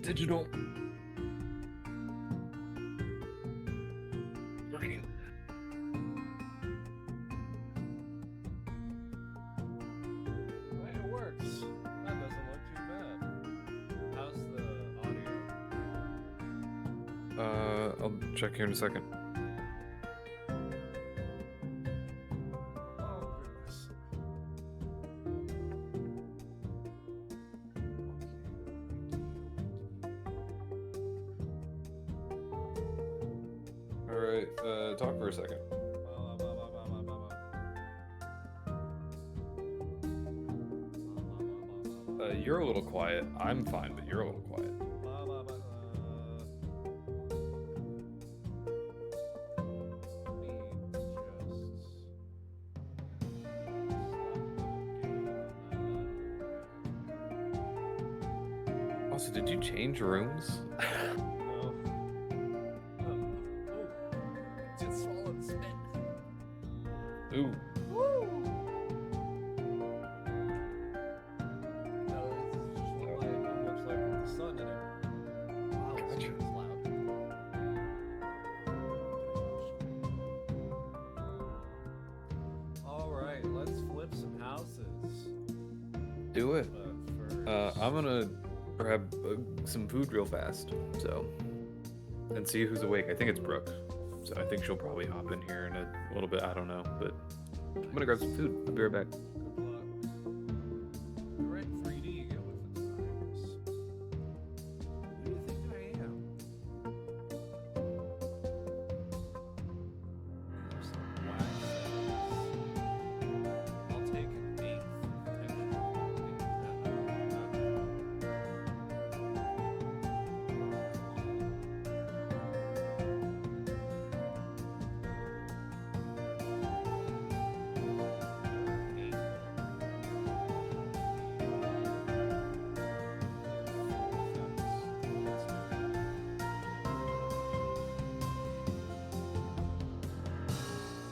digital. Green. Well, it works. That doesn't look too bad. How's the audio? I'll check here in a second. Oh, goodness. Alright, talk for a second. You're a little quiet. I'm fine, but you're a little quiet. Also, did you change rooms? No. Just swallowed spit. Ooh. Woo! No, this is just what my room looks like with the sun in it. Wow, Gotcha. it's loud. Alright, let's flip some houses. Do it. But first... I'm gonna grab some food real fast, so, and see who's awake. I think it's Brooke, so I think she'll probably hop in here in a little bit. I don't know, but I'm gonna grab some food. I'll be right back. Good luck. You're in 3D again with the times. Who do you think I am? There's some wax cells. I'll take an eighth texture.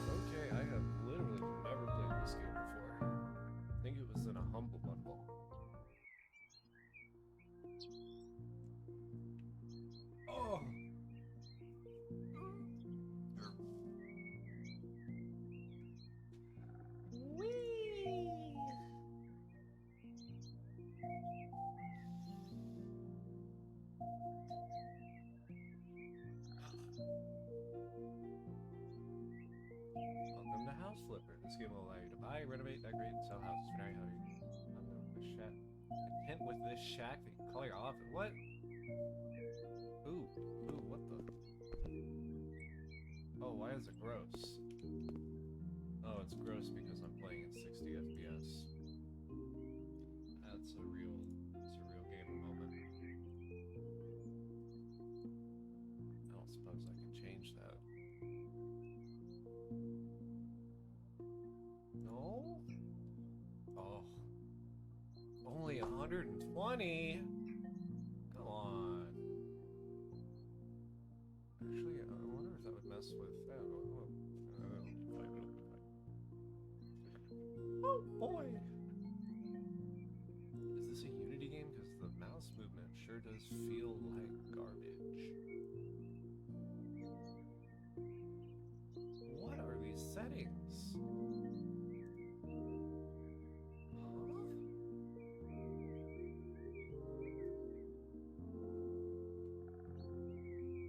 Okay, I have literally never played this game before. I think it was in a Humble Bundle. Oh! Whee! Welcome to House Flipper. This game will allow you to buy, renovate, decorate, and sell houses for very high. Content with this shack that you can call your office. What? Ooh, what the? Oh, why is it gross? Oh, it's gross because I'm playing at 60 FPS. It's a real game moment. I don't suppose I can change that. No? Oh. Only 120? Come on. Actually, I wonder if that would mess with... Oh boy! Is this a Unity game? Because the mouse movement sure does feel like garbage. What are these settings?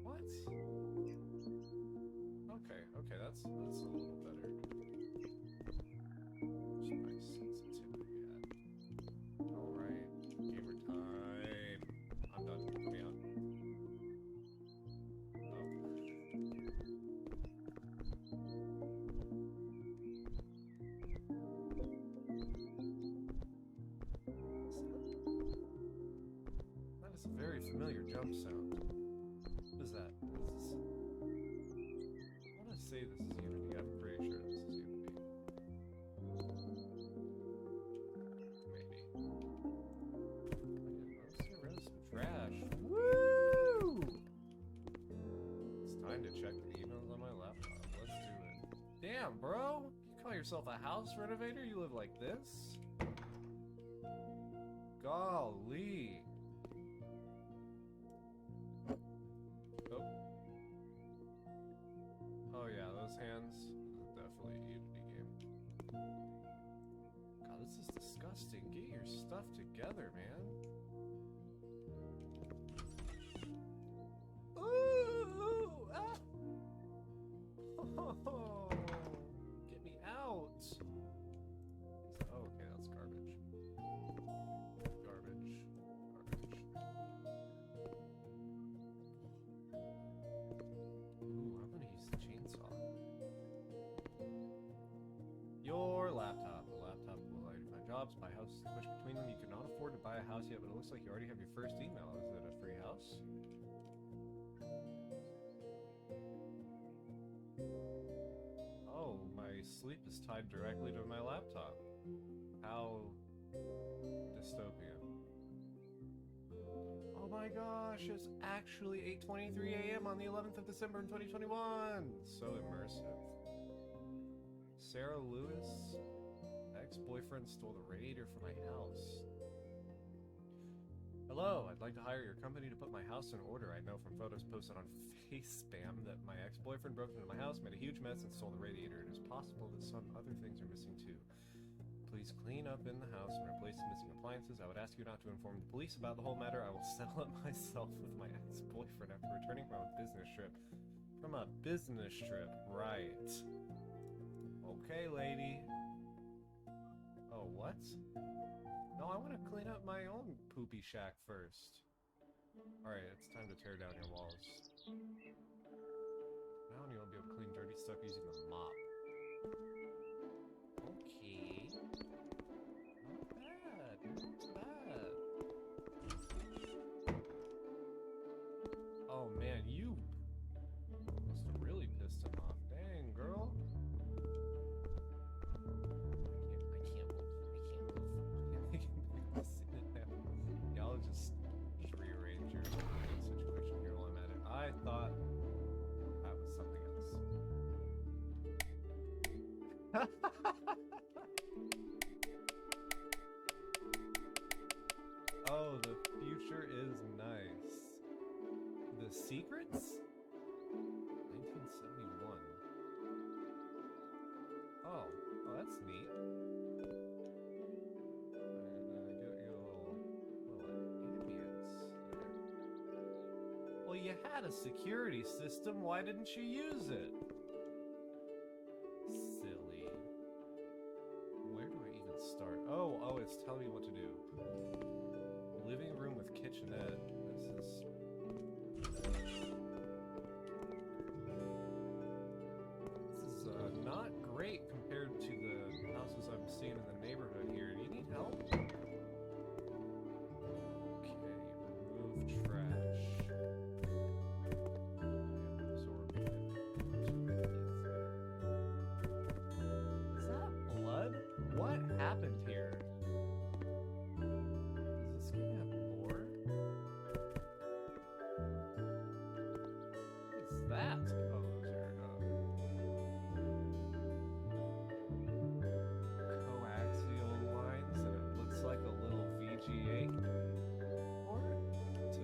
What? Okay, that's a little better. Where's my sensitivity at? Alright, gamer time. I'm done. Put me on. That is a very familiar jump sound. What is that? What is this? I want to say this is Unity. I'm pretty sure this is Unity. Maybe. Let's get rid of some trash. Woo! It's time to check the emails on my laptop. Let's do it. Damn, bro! You call yourself a house renovator? You live like this? Golly. Oh. Oh yeah, those hands. Definitely a Unity game. God, this is disgusting. Get your stuff together, man. Ooh! Ah! Oh, get me out! Oh, okay, that's garbage. Garbage. Garbage. Ooh, I'm gonna use the chainsaw. Your laptop. A laptop will allow you to find jobs, buy houses, switch between them. You cannot afford to buy a house yet, but it looks like you already have your first email. Is it a free house? Oh, my sleep is tied directly to my laptop. How dystopian. Oh my gosh, it's actually 8:23 a.m. on the 11th of December in 2021! So immersive. Sarah Lewis, ex-boyfriend stole the radiator from my house. Hello, I'd like to hire your company to put my house in order. I know from photos posted on FaceSpam that my ex-boyfriend broke into my house, made a huge mess, and stole the radiator. It is possible that some other things are missing too. Please clean up in the house and replace the missing appliances. I would ask you not to inform the police about the whole matter. I will settle it myself with my ex-boyfriend after returning from a business trip. From a business trip, right. Okay, lady. Oh, what? No, I want to clean up my own poopy shack first. Alright, it's time to tear down your walls. Now you won't be able to clean dirty stuff using the mop. Okay. Not bad. Not bad. Oh man, you must have really pissed him off. Dang, girl. Y'all just rearrange your situation here while I'm at it. I thought that was something else. Oh, the future is nice. The Secrets? 1971. Oh, that's neat. Well, you had a security system, why didn't you use it? Silly. Where do I even start? Oh, it's telling me what to do. Living room with kitchenette. This is not great compared to the houses I'm seeing in the neighborhood here. Do you need help? Okay, remove trash. What happened here? Does this game have more? What is that? Oh, those are coaxial lines, and it looks like a little VGA port to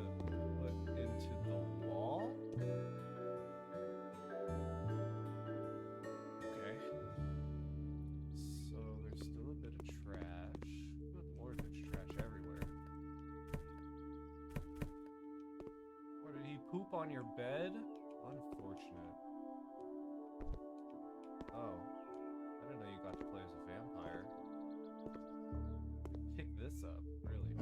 put into the wall. Okay. So there's still a bit of trash. Good lord, there's trash everywhere. Or did he poop on your bed? Unfortunate. Oh. I didn't know you got to play as a vampire. Pick this up, really.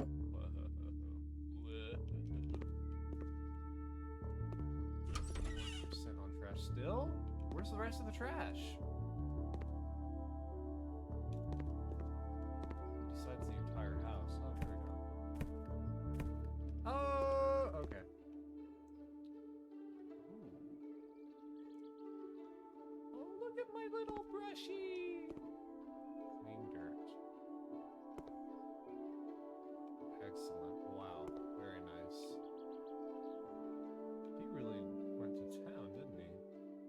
1% on trash still? Where's the rest of the trash? Besides the entire house. Oh, there we go. Oh, okay. Ooh. Oh, look at my little brushy. Clean dirt. Excellent. Wow. Very nice. He really went to town, didn't he?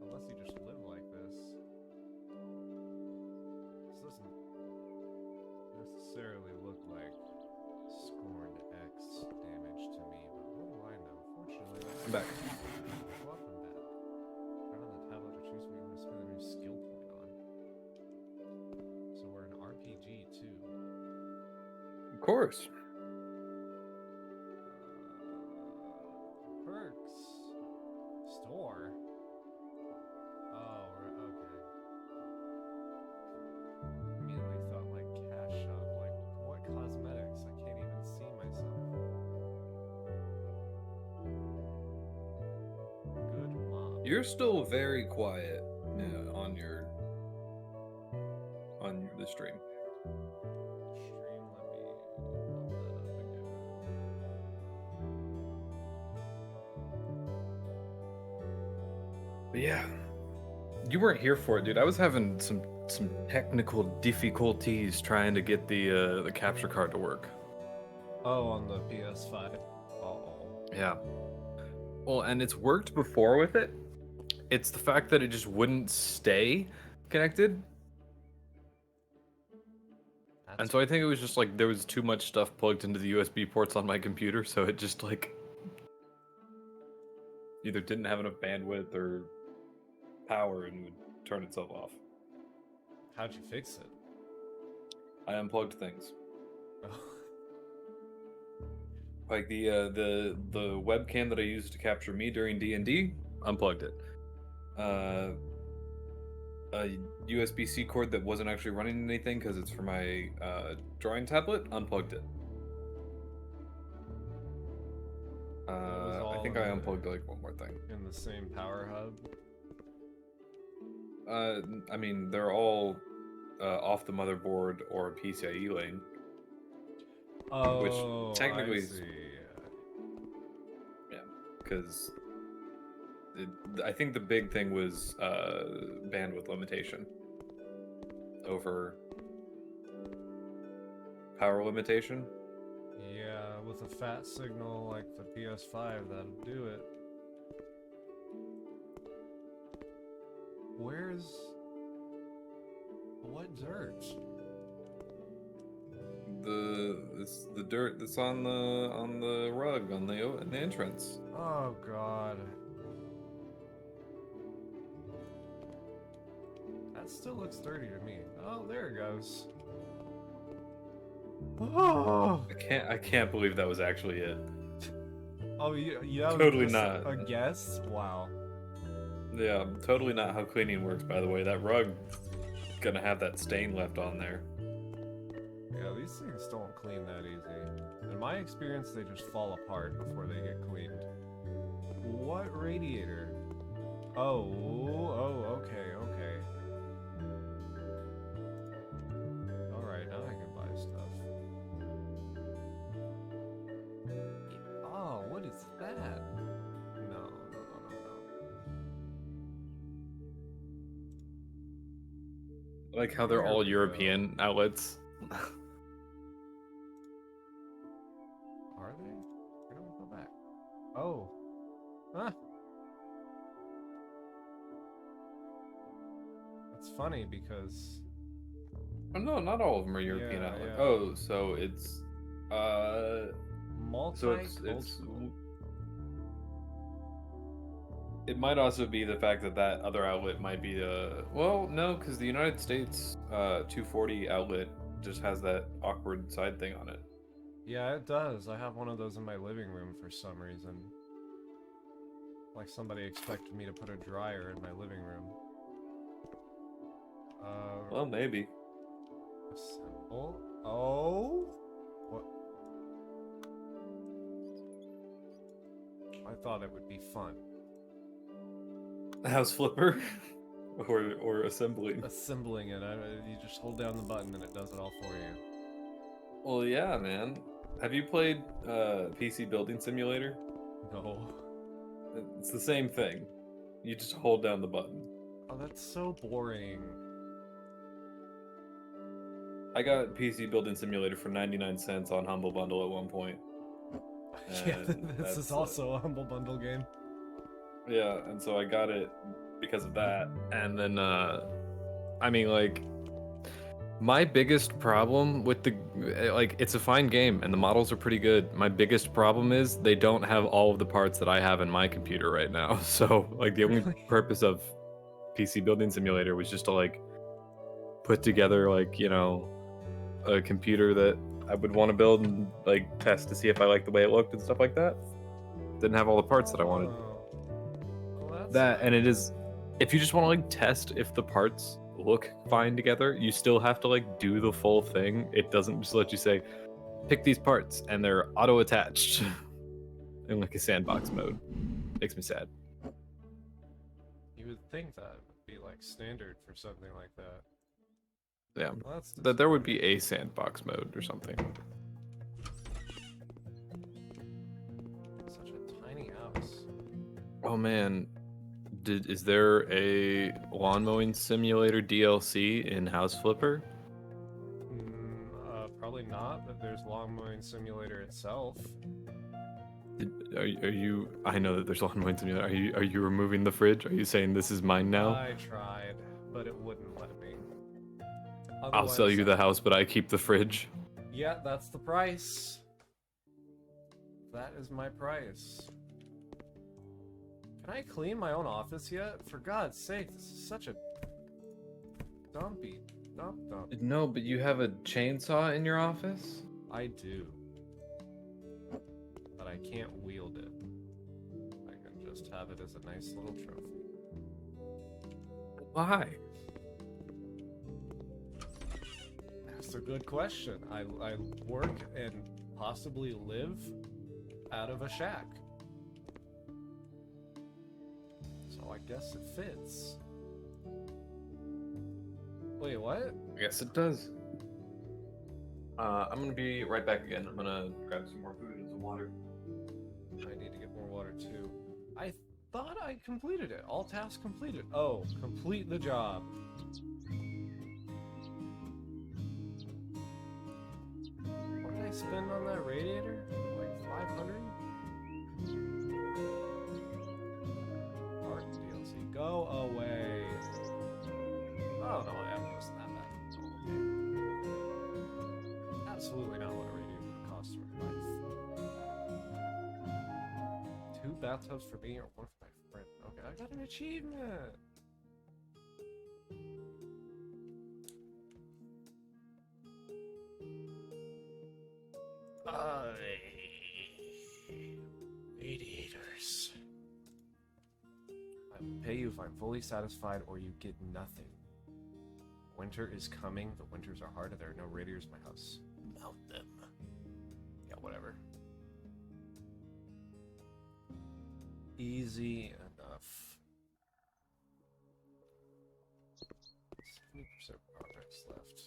Unless he just lived like this. This doesn't necessarily look like scorned X damage to me, but what do I know? Fortunately, I'm back. course. Perks. Store. Oh, okay. Immediately thought like cash shop. Like, what cosmetics? I can't even see myself. Good mom. You're still very quiet on the stream. Stream, let me load that up again. But yeah, you weren't here for it, dude. I was having some technical difficulties trying to get the capture card to work. Oh, on the PS5. Uh-oh. Yeah. Well, and it's worked before with it. It's the fact that it just wouldn't stay connected. And so I think it was just like there was too much stuff plugged into the USB ports on my computer, so it just like either didn't have enough bandwidth or power and would turn itself off. How'd you fix it? I unplugged things. Oh. Like the webcam that I used to capture me during D&D, unplugged it. A USB-C cord that wasn't actually running anything because it's for my drawing tablet, unplugged it. I think I unplugged like one more thing. In the same power hub? I mean, they're all off the motherboard or PCIe lane. Oh, which technically I is, see. yeah, because I think the big thing was bandwidth limitation over power limitation. Yeah, with a fat signal like the PS5, that'll do it. Where's... what dirt? It's the dirt that's on the rug in the entrance. Oh god. That still looks dirty to me. Oh, there it goes. Oh, I can't believe that was actually it. oh yeah, Totally just not. a guess. Wow. Yeah, totally not how cleaning works, by the way. That rug gonna have that stain left on there. Yeah, these things don't clean that easy. In my experience, they just fall apart before they get cleaned. What radiator? Oh, okay. Alright, now I can buy stuff. Oh, what is that? No. I like how they're There all we go. European outlets. Are they? Where do we go back? Oh. Huh. That's funny because... Oh, no, not all of them are European Yeah, outlets. yeah. Oh, so it's multicultural. it might also be the fact that other outlet might be well, no, because the United States 240 outlet just has that awkward side thing on it. Yeah, it does. I have one of those in my living room for some reason. Like somebody expected me to put a dryer in my living room. Well, maybe. Assemble. Oh? What? I thought it would be fun. House flipper, or assembling. Assembling it. You just hold down the button and it does it all for you. Well, yeah, man. Have you played PC Building Simulator? No. It's the same thing. You just hold down the button. Oh, that's so boring. I got PC Building Simulator for 99 cents on Humble Bundle at one point. Yeah, And this is also a Humble Bundle game. Yeah, and so I got it because of that. And then, I mean, like, my biggest problem with it's a fine game and the models are pretty good. My biggest problem is they don't have all of the parts that I have in my computer right now. So, like, the only purpose of PC Building Simulator was just to, like, put together, like, you know, a computer that I would want to build and like test to see if I like the way it looked and stuff like that. Didn't have all the parts that I wanted. Well, that's That and it nice. is, if you just want to like test if the parts look fine together, you still have to like do the full thing. It doesn't just let you say, pick these parts and they're auto attached in like a sandbox mode. Makes me sad. You would think that would be like standard for something like that. Yeah, Well, that's that there would be a sandbox mode or something. such a tiny house. Oh man, is there a lawn mowing simulator DLC in House Flipper? Probably not, but there's Lawn Mowing Simulator itself. Are you? I know that there's lawn mowing simulator. Are you removing the fridge? Are you saying this is mine now? I tried, but it wouldn't let me. I'll sell you the house, but I keep the fridge. Yeah, that's the price. That is my price. Can I clean my own office yet? For God's sake, this is such a dumpy dump. No, but you have a chainsaw in your office? I do. But I can't wield it. I can just have it as a nice little trophy. Why? That's a good question. I work and possibly live out of a shack. So I guess it fits. Wait, what? I guess it does. I'm gonna be right back again. I'm gonna grab some more food and some water. I need to get more water too. I thought I completed it. All tasks completed. Oh, complete the job. What did I spend on that radiator? Like 500? Art DLC. Go away. Oh no, it wasn't that bad. Okay. Absolutely not what a radiator would cost for my life. 2 bathtubs for me or 1 for my friend. Okay, I got an achievement. Radiators. I will pay you if I'm fully satisfied or you get nothing. Winter is coming. The winters are hard and there are no radiators in my house. Melt them. Yeah, whatever. Easy enough. 70% progress left.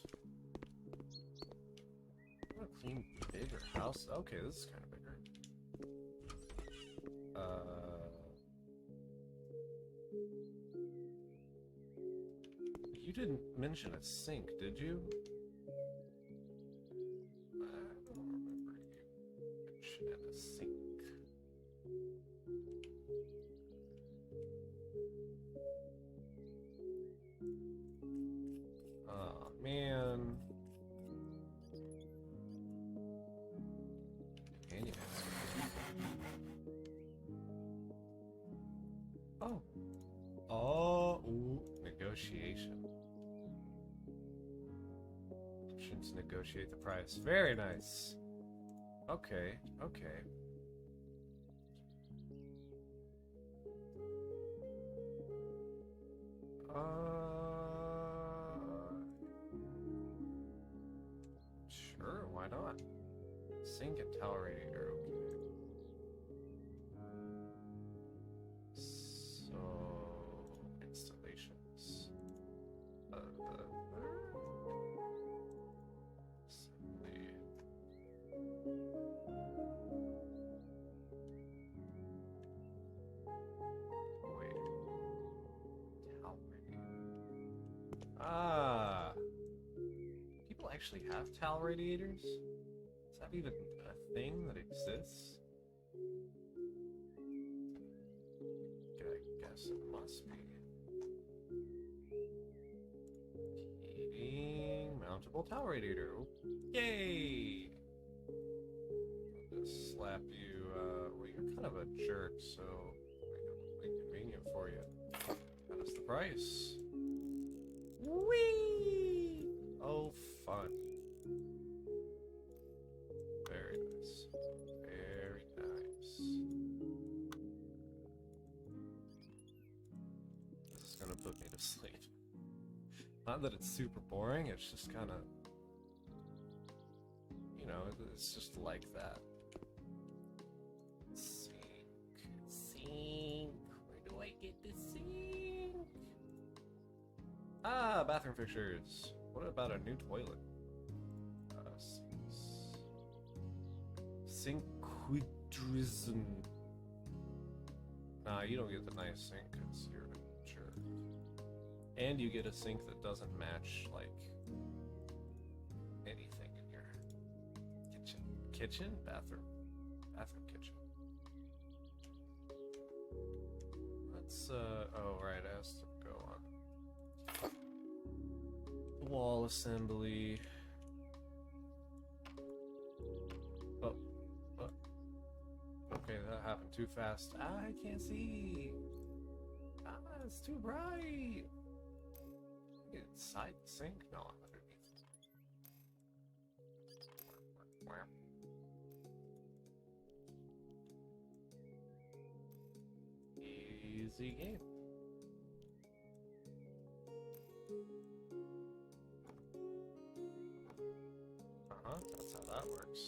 I want to clean bigger house. Okay, this is kind of bigger. You didn't mention a sink, did you? I don't remember you mentioning a sink. Oh, man. Oh. Oh, ooh, negotiation. Options negotiate the price. Very nice. Okay, okay. Sure, why not? Sink and towel radiator, okay. Installations. Assembly. Wait. Towel radiator. Ah. People actually have towel radiators? Is that even a thing that exists? I guess it must be. Heating, mountable towel radiator. Yay! I'll just slap you, well, you're kind of a jerk, so make it inconvenient for you. That is the price. Whee! Oh, fun. put me to sleep. Not that it's super boring, it's just kind of, you know, it's just like that. Sink. Where do I get the sink? Ah, bathroom fixtures. What about a new toilet? Synchronism. Nah, you don't get the nice sink because you're a jerk. And you get a sink that doesn't match, like, anything in your kitchen. Kitchen? Bathroom. Bathroom kitchen. Let's, oh, right, it has to go on. Wall assembly. Oh. Okay, that happened too fast. I can't see. It's too bright. Inside the sink? No, I'm underneath. Easy game. That's how that works.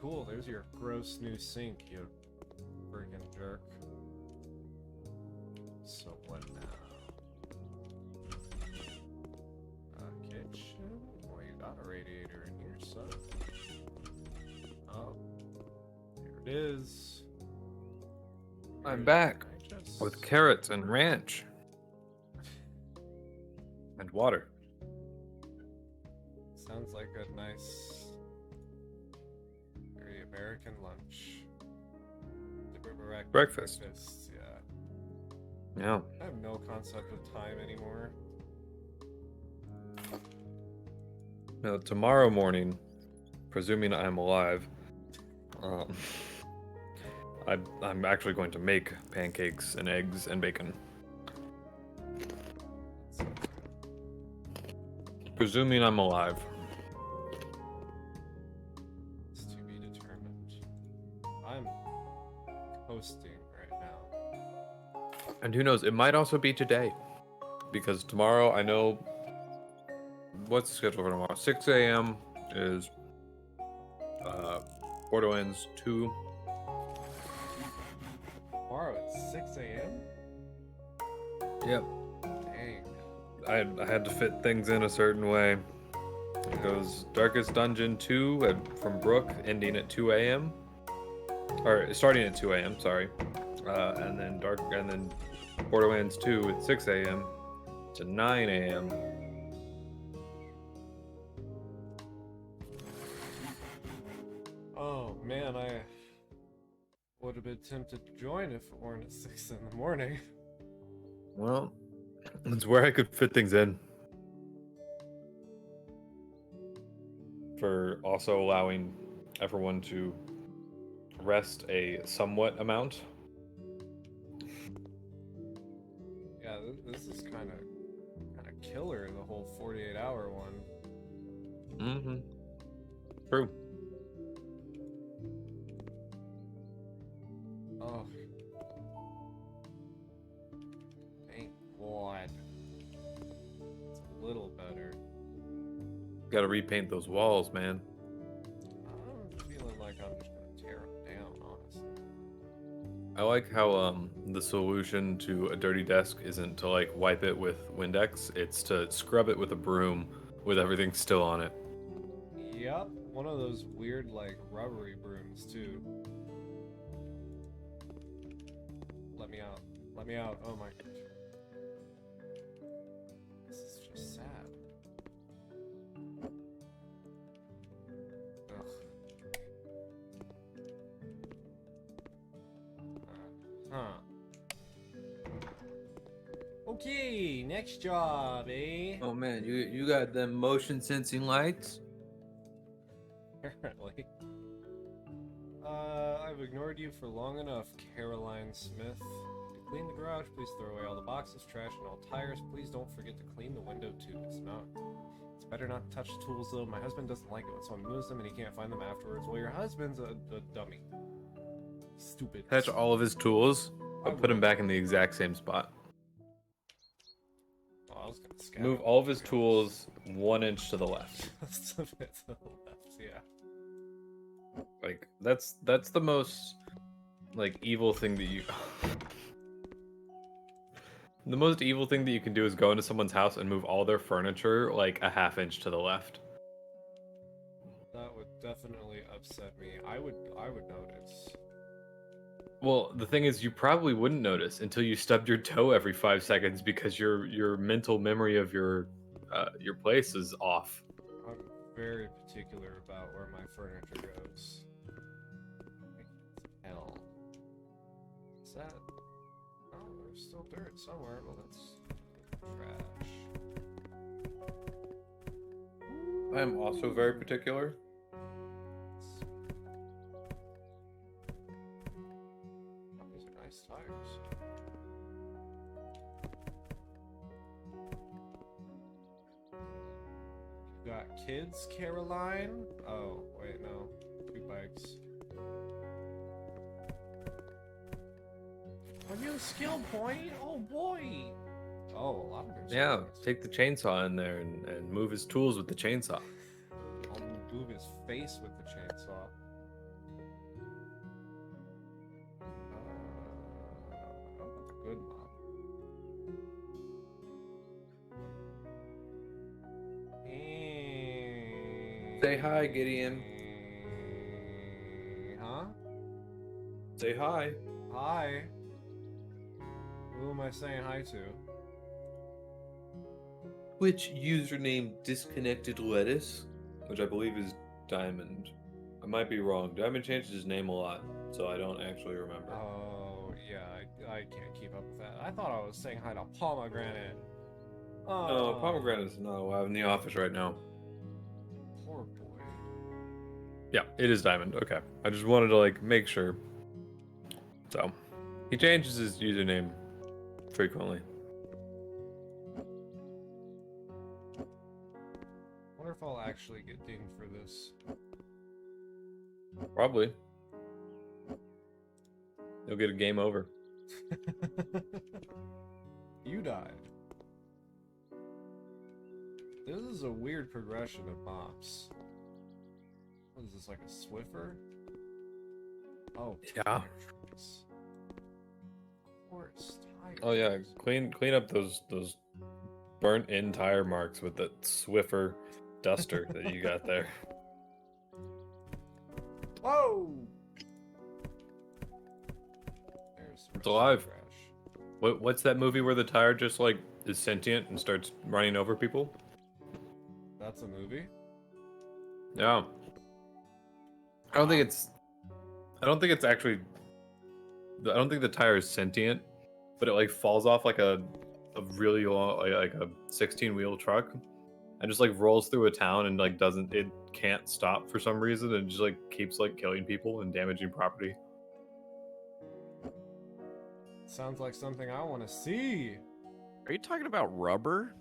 Cool, there's your gross new sink, you freaking jerk. So what now? Kitchen? Well, you got a radiator in here, so. Oh. There it is. I'm back with carrots and ranch. And water. Sounds like a nice, very American lunch. Breakfast. Yeah. Yeah. I have no concept of time anymore. Now, tomorrow morning, presuming I'm alive, I'm actually going to make pancakes and eggs and bacon. Presuming I'm alive. It's to be determined. I'm coasting right now. And who knows, it might also be today. Because tomorrow, I know... What's the schedule for tomorrow? 6 a.m. is... Borderlands 2. Tomorrow at 6 a.m.? Yep. Dang. I had to fit things in a certain way. It goes Darkest Dungeon 2 from Brook, ending at 2 a.m. Or starting at 2 a.m. Sorry, and then Borderlands 2 at 6 a.m. to 9 a.m. Oh man, I would have been tempted to join if it weren't at 6 in the morning. Well, it's where I could fit things in. For also allowing everyone to rest a somewhat amount. Yeah, this is kind of killer, the whole 48-hour one. Mm-hmm. True. Oh. Thank God. It's a little better. Gotta repaint those walls, man. I'm feeling like I'm just gonna tear them down, honestly. I like how the solution to a dirty desk isn't to like wipe it with Windex, it's to scrub it with a broom with everything still on it. Yep, one of those weird like rubbery brooms too. Let me out. Let me out. Oh my gosh. This is just sad. Ugh. Okay, next job, eh? Oh man, you got them motion sensing lights? Apparently. I've ignored you for long enough, Caroline Smith. To clean the garage, please throw away all the boxes, trash, and all tires. Please don't forget to clean the window too. It's Better not touch tools though. My husband doesn't like it when someone moves them and he can't find them afterwards. Well, your husband's a dummy. Stupid. Touch all of his tools, I but put him would. back in the exact same spot. Oh, I was gonna scatter Move them, all of to his be tools 1 inch to the left. honest. Just a bit to the left, yeah. Like that's the most like evil thing that you. The most evil thing that you can do is go into someone's house and move all their furniture like a ½ inch to the left. That would definitely upset me. I would notice. Well, the thing is, you probably wouldn't notice until you stubbed your toe every 5 seconds because your mental memory of your place is off. I'm very particular about where my furniture goes. Hell. Is that? Oh, there's still dirt somewhere. Well, that's trash. I am also very particular. Oh, these are nice tires. You got kids, Caroline? Oh, wait, no. 2 bikes. A new skill point? Oh boy! Oh, a lot of new Yeah, skills. take the chainsaw in there and move his tools with the chainsaw. I'll move his face with the chainsaw. How about the good mop? Say hi, Gideon. Huh? Say hi. Hi. Who am I saying hi to? Which username disconnected lettuce? Which I believe is Diamond. I might be wrong. Diamond changes his name a lot, so I don't actually remember. Oh, yeah, I can't keep up with that. I thought I was saying hi to Pomegranate. Oh, No, Pomegranate is not alive in the office right now. poor boy. Yeah, it is Diamond. Okay. I just wanted to like make sure. So, he changes his username frequently. Wonder if I'll actually get dinged for this. Probably. You'll get a game over. You died. This is a weird progression of mops. What is this, like a Swiffer? Oh, Yeah. tire tracks. Of course, tire Oh yeah, tracks. clean up those burnt in tire marks with the Swiffer duster that you got there. Whoa! There's the It's rest of the alive. trash. What's that movie where the tire just like is sentient and starts running over people? That's a movie? Yeah. I don't think it's actually. I don't think the tire is sentient, but it like falls off like a really long like a 16-wheel truck, and just like rolls through a town and like can't stop for some reason and just like keeps like killing people and damaging property. Sounds like something I want to see. Are you talking about Rubber?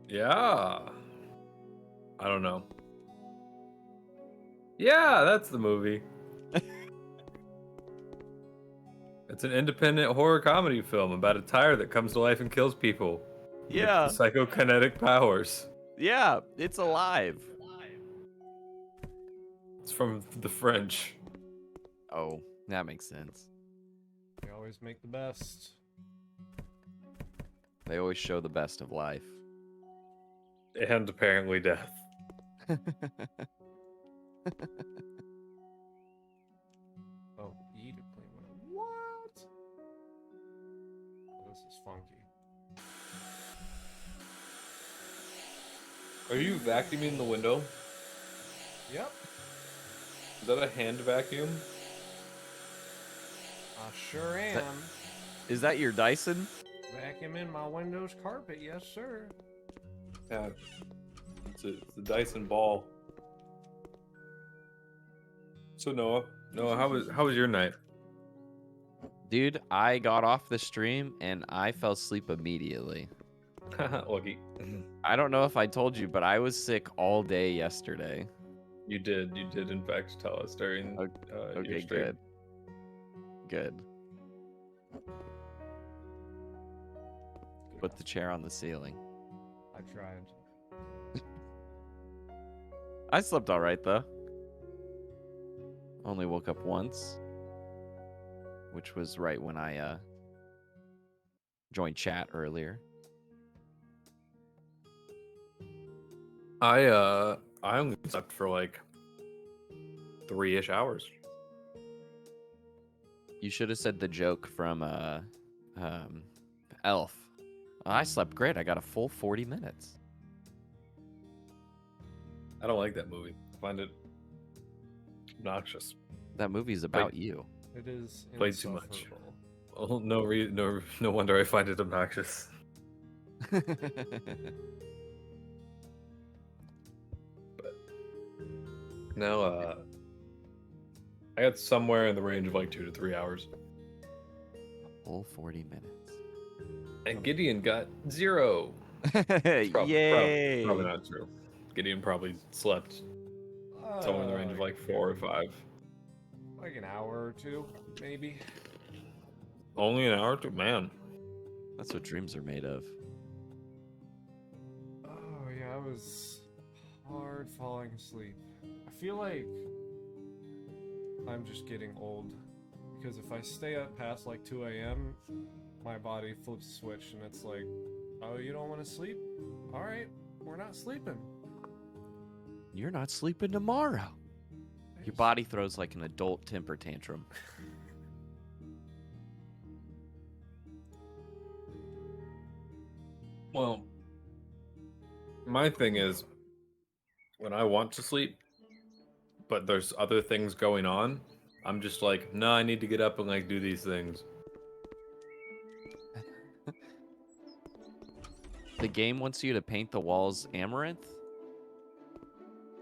Yeah. I don't know. Yeah, that's the movie. It's an independent horror comedy film about a tire that comes to life and kills people. Yeah, With psychokinetic powers. yeah, it's alive. It's from the French. Oh, that makes sense. They always make the best. They always show the best of life. And apparently death. Oh, E to clean one. What? Oh, this is funky. Are you vacuuming the window? Yep. Is that a hand vacuum? I sure am. Is that your Dyson? Vacuuming my Windows carpet, yes sir. Yeah. It's a Dyson ball. So Noah, how was your night? Dude, I got off the stream and I fell asleep immediately. Lucky. I don't know if I told you, but I was sick all day yesterday. You did in fact tell us during your Okay, stream. good. Good. Put the chair on the ceiling. I tried. I slept all right though. Only woke up once, which was right when I joined chat earlier. I only slept for like 3-ish hours. You should have said the joke from Elf. I slept great. I got a full 40 minutes. I don't like that movie. I find it obnoxious. That movie's about you. It is Played too much. insufferable. Well, no wonder I find it obnoxious. No, I got somewhere in the range of like 2 to 3 hours. Full 40 minutes. And Gideon got 0. Yay! Probably not true. Gideon probably slept somewhere in the range of like 4 or 5. Like an hour or two, maybe. Only an hour or 2? Man. That's what dreams are made of. Oh yeah, I was hard falling asleep. I feel like I'm just getting old because if I stay up past like 2 a.m., my body flips a switch and it's like, oh, you don't want to sleep? All right, we're not sleeping. You're not sleeping tomorrow. Your body throws like an adult temper tantrum. Well, my thing is, when I want to sleep, but there's other things going on, I'm just like, no, I need to get up and like do these things. The game wants you to paint the walls amaranth?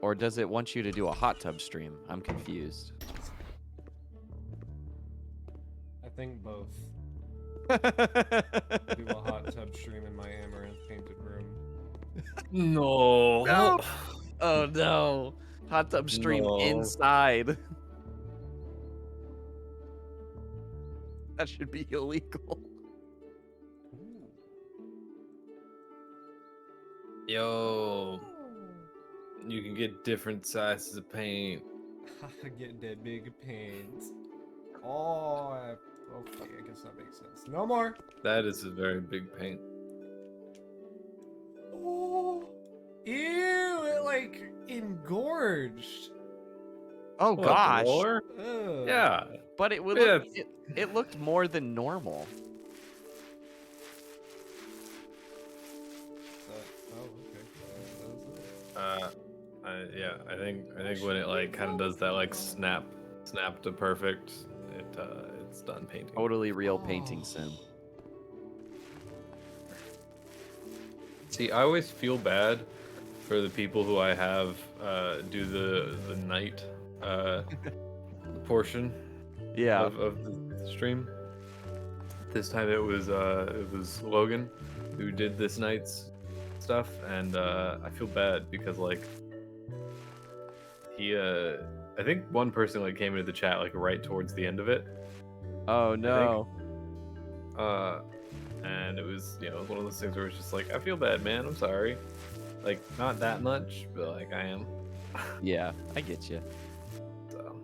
Or does it want you to do a hot tub stream? I'm confused. I think both. Do a hot tub stream in my amaranth painted room. No. No. Oh no. Hot tub stream No. inside. That should be illegal. Yo. You can get different sizes of paint. Get that big pants. Oh, okay, I guess that makes sense. No more. That is a very big paint. Oh, ew! It like engorged. Oh What, the gosh. roller? Ugh. Yeah. But it would Yeah, look, it looked more than normal. Oh, okay. Yeah. I think when it like kind of does that like snap to perfect, it's done painting. Totally real painting sim. See, I always feel bad for the people who I have do the night portion Yeah. of the stream. This time it was Logan who did this night's stuff, and I feel bad because like he I think one person like came into the chat like right towards the end of it. Oh no. And it was, you know, one of those things where it's just like, I feel bad, man. I'm sorry. Like, not that much, but like I am. Yeah, I get you. So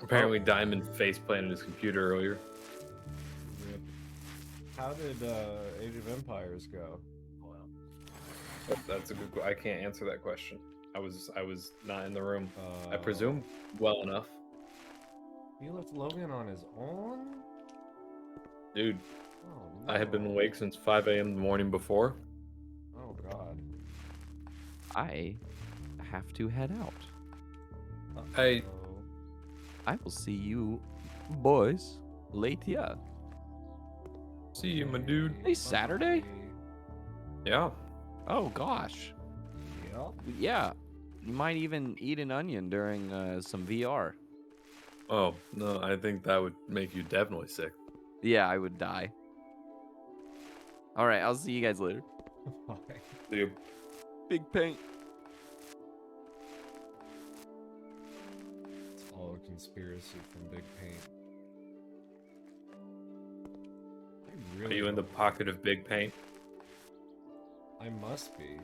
apparently, Diamond face planted his computer earlier. How did Age of Empires go? That's a good. I can't answer that question. I was not in the room. I Uh, presume well enough, He left Logan on his own? dude. Oh, I had been no. awake since 5 a.m. the morning before. Oh, God. I have to head out. Hey. Uh-oh. I will see you boys later. See you, my dude. Hey, Saturday? Yeah. Oh gosh. Yep. Yeah. You might even eat an onion during some VR. Oh no, I think that would make you definitely sick. Yeah, I would die. All right, I'll see you guys later. Okay. You- Big paint. It's all a conspiracy from Big Paint. I Are really you in the don't- pocket of big paint? I must be.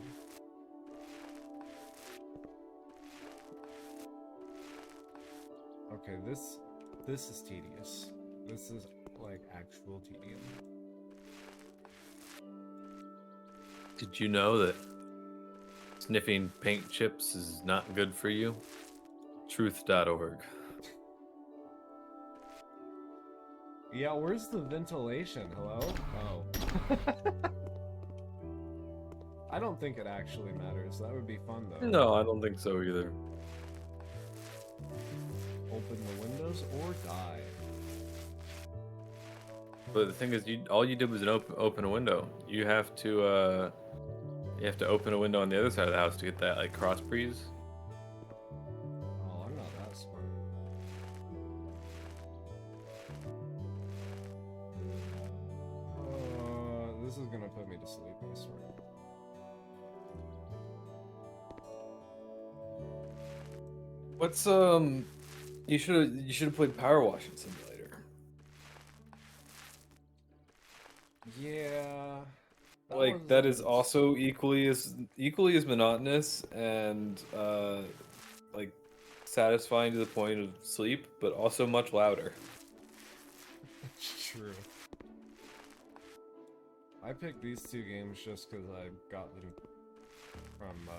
Okay, this is tedious. This is like actual tedium. Did you know that sniffing paint chips is not good for you? Truth.org. Yeah, where's the ventilation? Hello? Oh. I don't think it actually matters. That would be fun though. No, I don't think so either. Open the windows or die. But the thing is, all you did was open a window. You have to open a window on the other side of the house to get that like cross breeze. Oh, I'm not that smart. This is gonna put me to sleep, I swear. What's you should have played Power Washing Simulator. Yeah. Like that is also equally as monotonous and like satisfying to the point of sleep, but also much louder. True. I picked these two games just because I got them from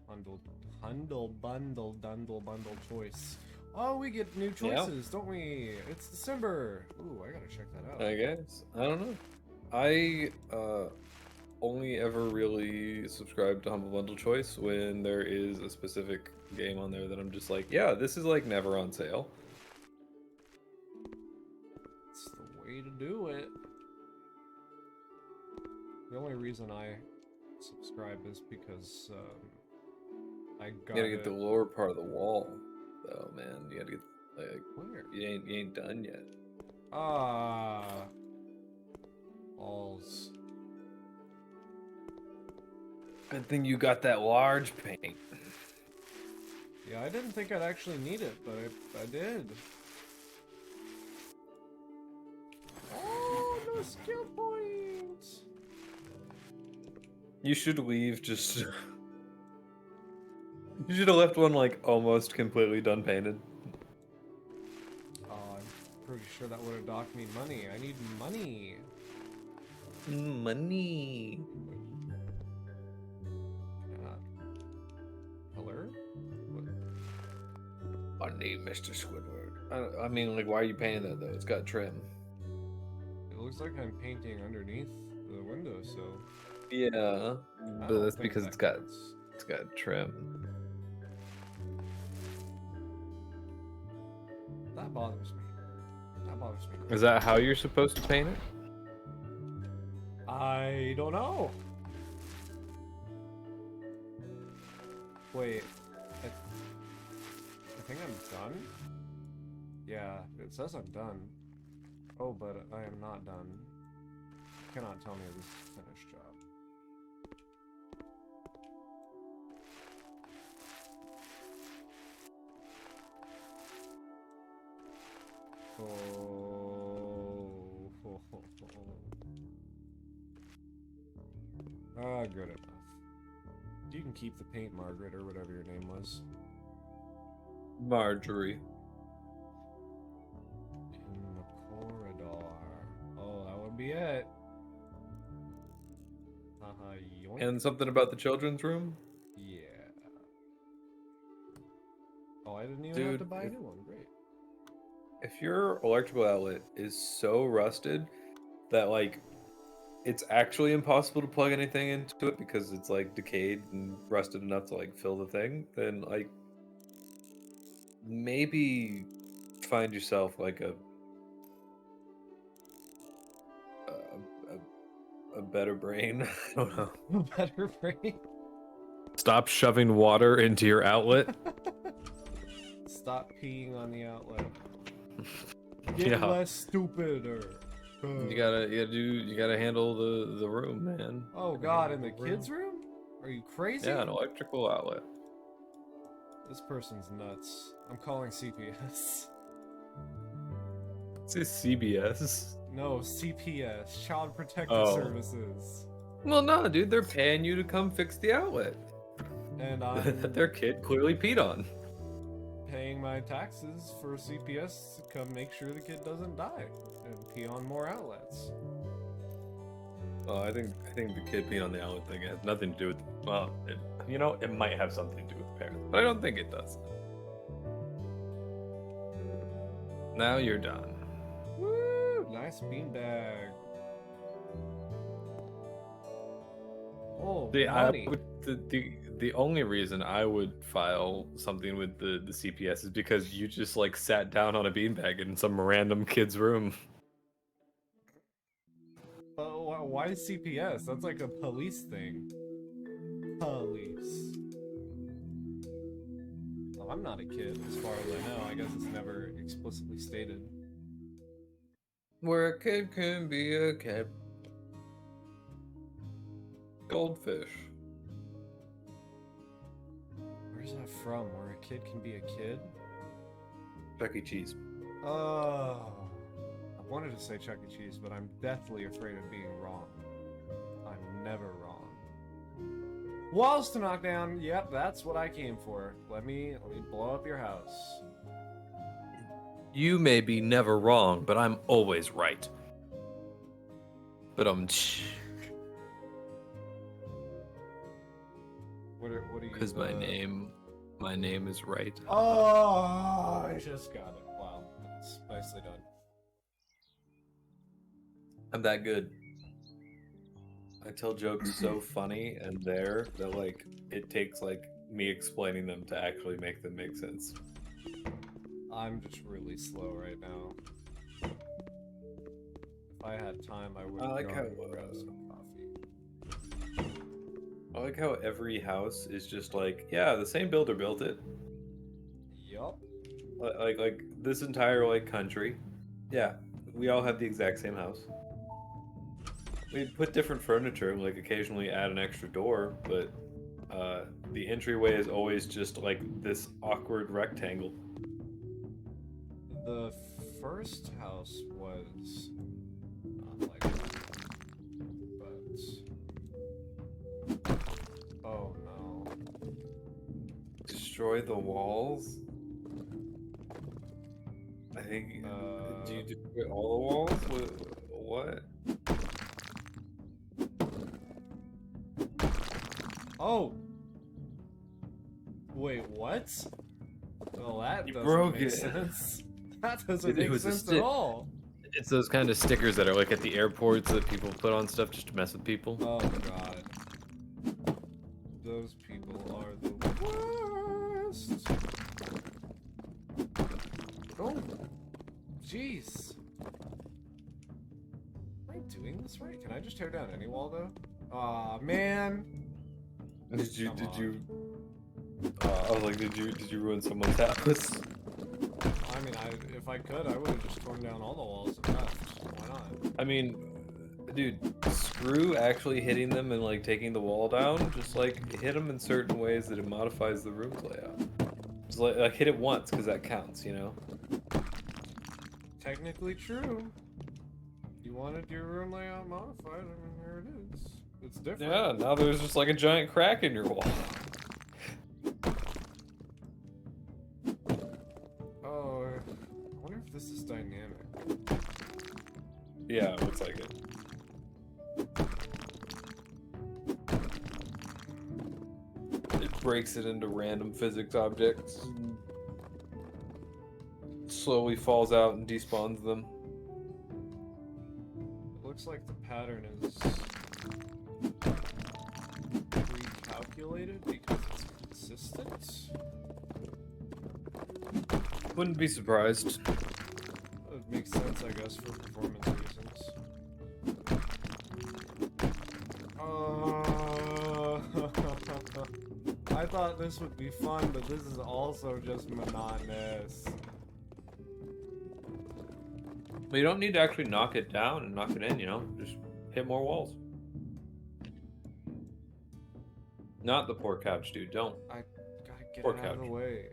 Hundle Bundle Choice. Oh, we get new choices, don't we? It's December. Ooh, I gotta check that out. I guess. I don't know. I only ever really subscribe to Humble Bundle Choice when there is a specific game on there that I'm just like, yeah, this is like never on sale. It's the way to do it. The only reason I subscribe is because I You got gotta get the it. lower part of the wall, though, man. You gotta get like Where? you ain't done yet. Ah. Balls. Good thing you got that large paint. Yeah, I didn't think I'd actually need it, but I did. Oh, no skill points! You should leave just. You should have left one like almost completely done painted. Oh, I'm pretty sure that would have docked me money. I need money. Money. Hello? What? Money, Mr. Squidward. I mean, like, why are you painting that though? It's got trim. It looks like I'm painting underneath the windowsill. Yeah, I but don't that's think because that it's got counts. trim. That bothers me. That bothers me. Is that how you're supposed to paint it? I don't know. Wait, I think I'm done? Yeah, it says I'm done. Oh, but I am not done. You cannot tell me this is a finished job. Ah, good enough. You can keep the paint, Margaret, or whatever your name was. Marjorie. In the corridor. Oh, that would be it. Haha, yoink. And something about the children's room? Yeah. Oh, I didn't even have to Dude, buy a new one. Great. If your electrical outlet is so rusted that like it's actually impossible to plug anything into it because it's like decayed and rusted enough to like fill the thing, then like maybe find yourself like a better brain. I don't know. Better brain. Stop shoving water into your outlet. Stop peeing on the outlet. Get Yeah. less stupider. You gotta handle the room, man. Oh god, in the kids' room? Are you crazy? Yeah, an electrical outlet. This person's nuts. I'm calling CPS. It's CBS. No, CPS, Child Protective Oh. Services. Well, no, dude, they're paying you to come fix the outlet. And That I'm their kid clearly peed on. paying my taxes for CPS to come make sure the kid doesn't die and pee on more outlets. Oh, I think the kid peeing on the outlet thing has nothing to do with. Well, it might have something to do with the parents, but I don't think it does. Now you're done. Woo! Nice beanbag. Oh, money. The only reason I would file something with the CPS is because you just like sat down on a beanbag in some random kid's room. Why CPS? That's like a police thing. Police. Oh, I'm not a kid, as far as I know. I guess it's never explicitly stated. Where a kid can be a kid. Goldfish. Where's that from? Where a kid can be a kid? Chuck E. Cheese. Oh. I wanted to say Chuck E. Cheese, but I'm deathly afraid of being wrong. I'm never wrong. Walls to knock down. Yep, that's what I came for. Let me blow up your house. You may be never wrong, but I'm always right. But What are you? because my name is right. Oh, I just got it. Wow, that's nicely done. I'm that good. I tell jokes so funny and there that like it takes like me explaining them to actually make them make sense. I'm just really slow right now. If I had time, I would grab some coffee. I like how every house is just like, yeah, the same builder built it. Yup. Like this entire like country. Yeah, we all have the exact same house. We put different furniture and like occasionally add an extra door, but the entryway is always just like this awkward rectangle. The first house was not like that, but oh no. Destroy the walls? I think. Do you destroy all the walls? What? Oh! Wait, what? Well, that You doesn't broke make it. sense. That doesn't It make was a sense at stick. all. It's those kind of stickers that are like at the airports that people put on stuff just to mess with people. Oh god. Those people are the worst. Oh, jeez. Am I doing this right? Can I just tear down any wall though? Aw, man. Did you? Come on. I was like, did you ruin someone's house? I mean, if I could, I would have just torn down all the walls and left. Why not? I mean, dude, screw actually hitting them and like taking the wall down. Just like hit them in certain ways that it modifies the room's layout. Just like hit it once because that counts, you know. Technically true. You wanted your room layout modified, I mean, here it is. It's different. Yeah, now there's just like a giant crack in your wall. Oh, I wonder if this is dynamic. Yeah, it looks like it. It breaks it into random physics objects. Slowly falls out and despawns them. It looks like the pattern is recalculated because it's consistent. Wouldn't be surprised. It makes sense, I guess, for performance reasons. I thought this would be fun, but this is also just monotonous. Well, you don't need to actually knock it down and knock it in, you know? Just hit more walls. Not the poor couch, dude. Don't. I gotta get Poor it out of the couch. way.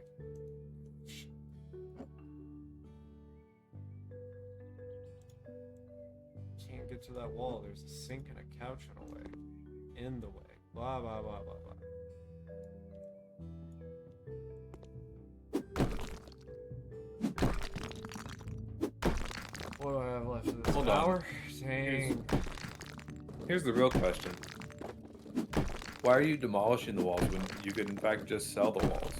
Can't get to that wall. There's a sink and a couch in a way. In the way. Blah, blah, blah, blah, blah. What do I have left of this Hold on. hour? Dang. Here's the real question. Why are you demolishing the walls when you could, in fact, just sell the walls?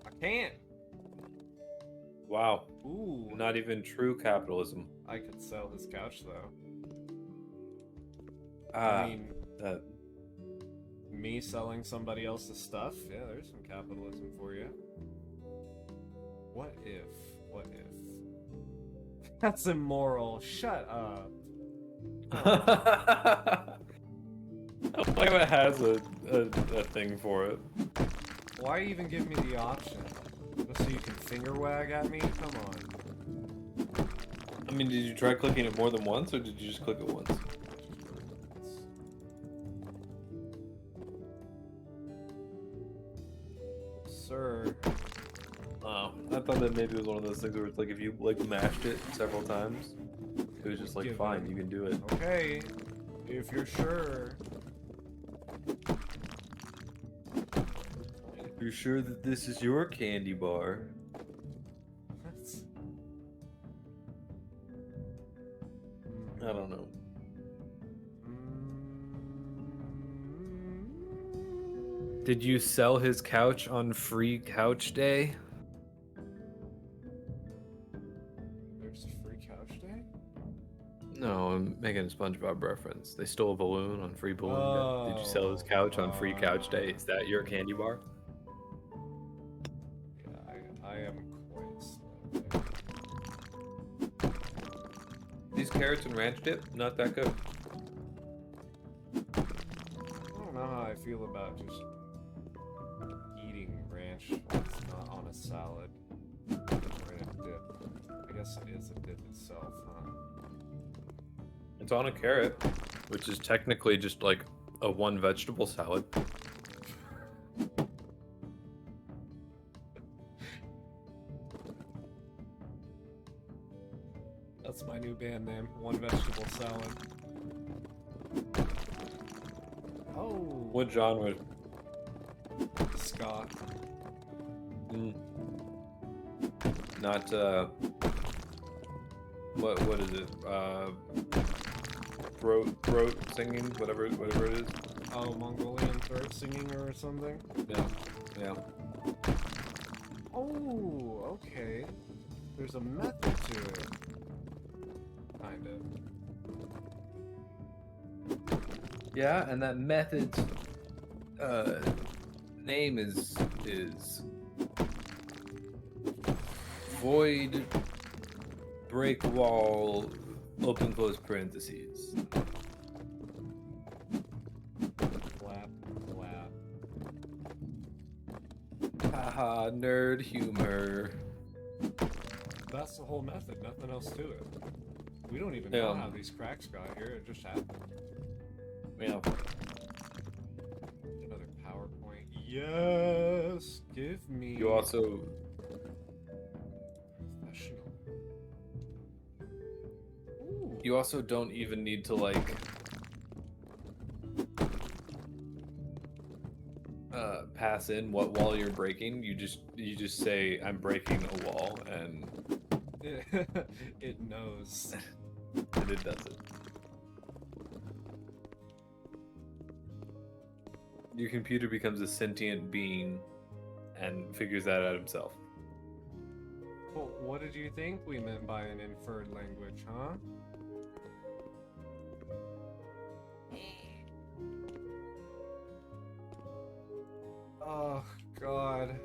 I can't. Wow. Ooh. Not even true capitalism. I could sell his couch though. Ah, I mean, that. me selling somebody else's stuff? Yeah, there's some capitalism for you. What if? What if? That's immoral. Shut up. Like it has a thing for it. Why even give me the option? Just so you can finger wag at me? Come on. I mean, did you try clicking it more than once, or did you just click it once? Sir. Oh, I thought that maybe it was one of those things where it's like if you like mashed it several times, it was just like Give fine, in. you can do it. Okay. If you're sure. You're sure that this is your candy bar? That's... I don't know. Did you sell his couch on free couch day? There's a free couch day? No, I'm making a SpongeBob reference. They stole a balloon on free balloon day. Did you sell his couch on free couch day? Is that your candy bar? Yeah, I am quite slow. These carrots and ranch dip, not that good. I don't know how I feel about just eating ranch when it's not on a salad or in a dip. I guess it is a dip itself, huh? It's on a carrot, which is technically just like a one vegetable salad. That's my new band name, One Vegetable Salad. Oh, What genre? ska. Mm. Not what is it? Throat singing, whatever it is. Oh, Mongolian throat singing or something? Yeah. Oh, okay. There's a method to it. Kind of. Yeah, and that method's name is void break wall open close parentheses. Flap, flap. Haha, nerd humor. That's the whole method, nothing else to it. We don't even know Yeah. how these cracks got here, it just happened. Yeah. Another PowerPoint. Yes! Give me... You also Professional. Ooh. You also don't even need to like pass in what wall you're breaking. You just say I'm breaking a wall and It knows. and it does it. Your computer becomes a sentient being and figures that out himself. Well, what did you think we meant by an inferred language, huh? Oh, God.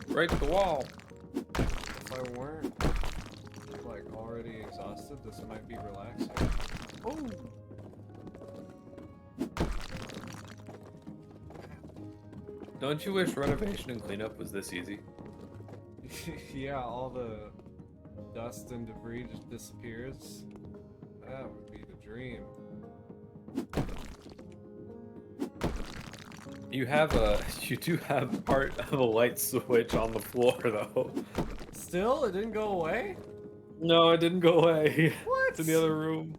Break the wall. If I weren't... like already exhausted. This might be relaxing. Oh! Don't you wish renovation and cleanup was this easy? Yeah, all the dust and debris just disappears. That would be the dream. You do have part of a light switch on the floor though. Still, it didn't go away? No, it didn't go away. What? It's in the other room.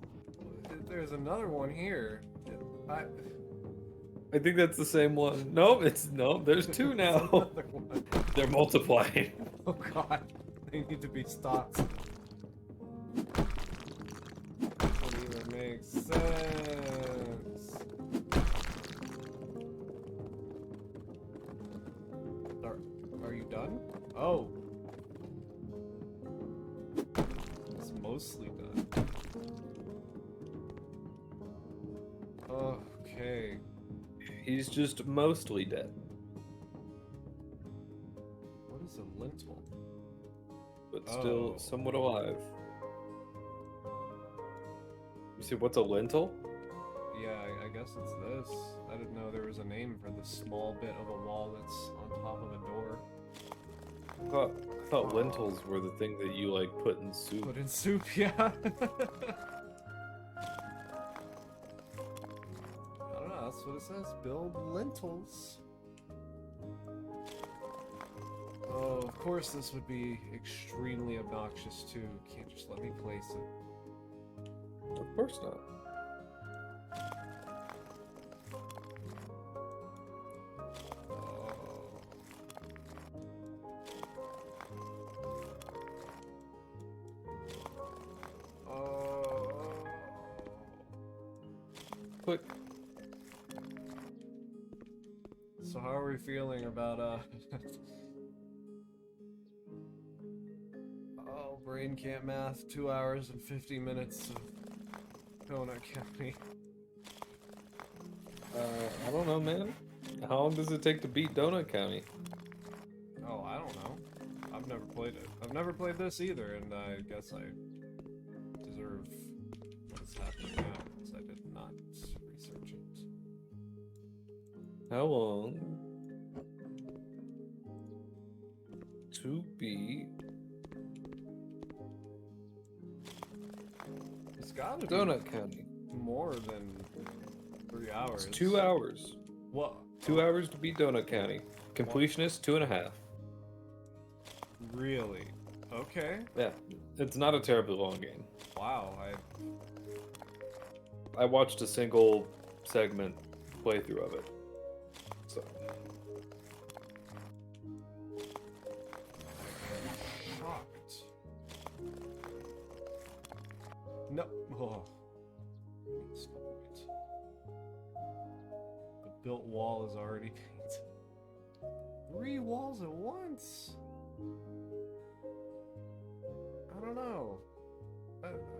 There's another one here. I think that's the same one. No, there's two now. Another one. They're multiplying. Oh god, they need to be stopped. Doesn't even make sense. Are you done? Oh. It's mostly done. Okay. He's just mostly dead. What is a lintel? But still Oh. somewhat alive. You see, what's a lintel? Yeah, I guess it's this. I didn't know there was a name for this small bit of a wall that's on top of a door. I thought lentils were the thing that you like put in soup. Put in soup, yeah. I don't know, that's what it says. Build lentils. Oh, of course this would be extremely obnoxious too. Can't just let me place it. Of course not. Click. So how are we feeling about oh, brain can't math. 2 hours and 50 minutes of Donut County. I don't know, man. How long does it take to beat Donut County? Oh, I don't know. I've never played it. I've never played this either, and I guess I deserve what's happening now, because I did not research it. How long to beat It's gotta be Donut County? more than 3 hours. It's 2 hours. What? 2 hours to beat Donut County. Completionist, 2.5. Really? Okay. Yeah, it's not a terribly long game. Wow, I watched a single segment playthrough of it. So shocked. No. Oh. The built wall is already painted. 3 walls at once. I don't know.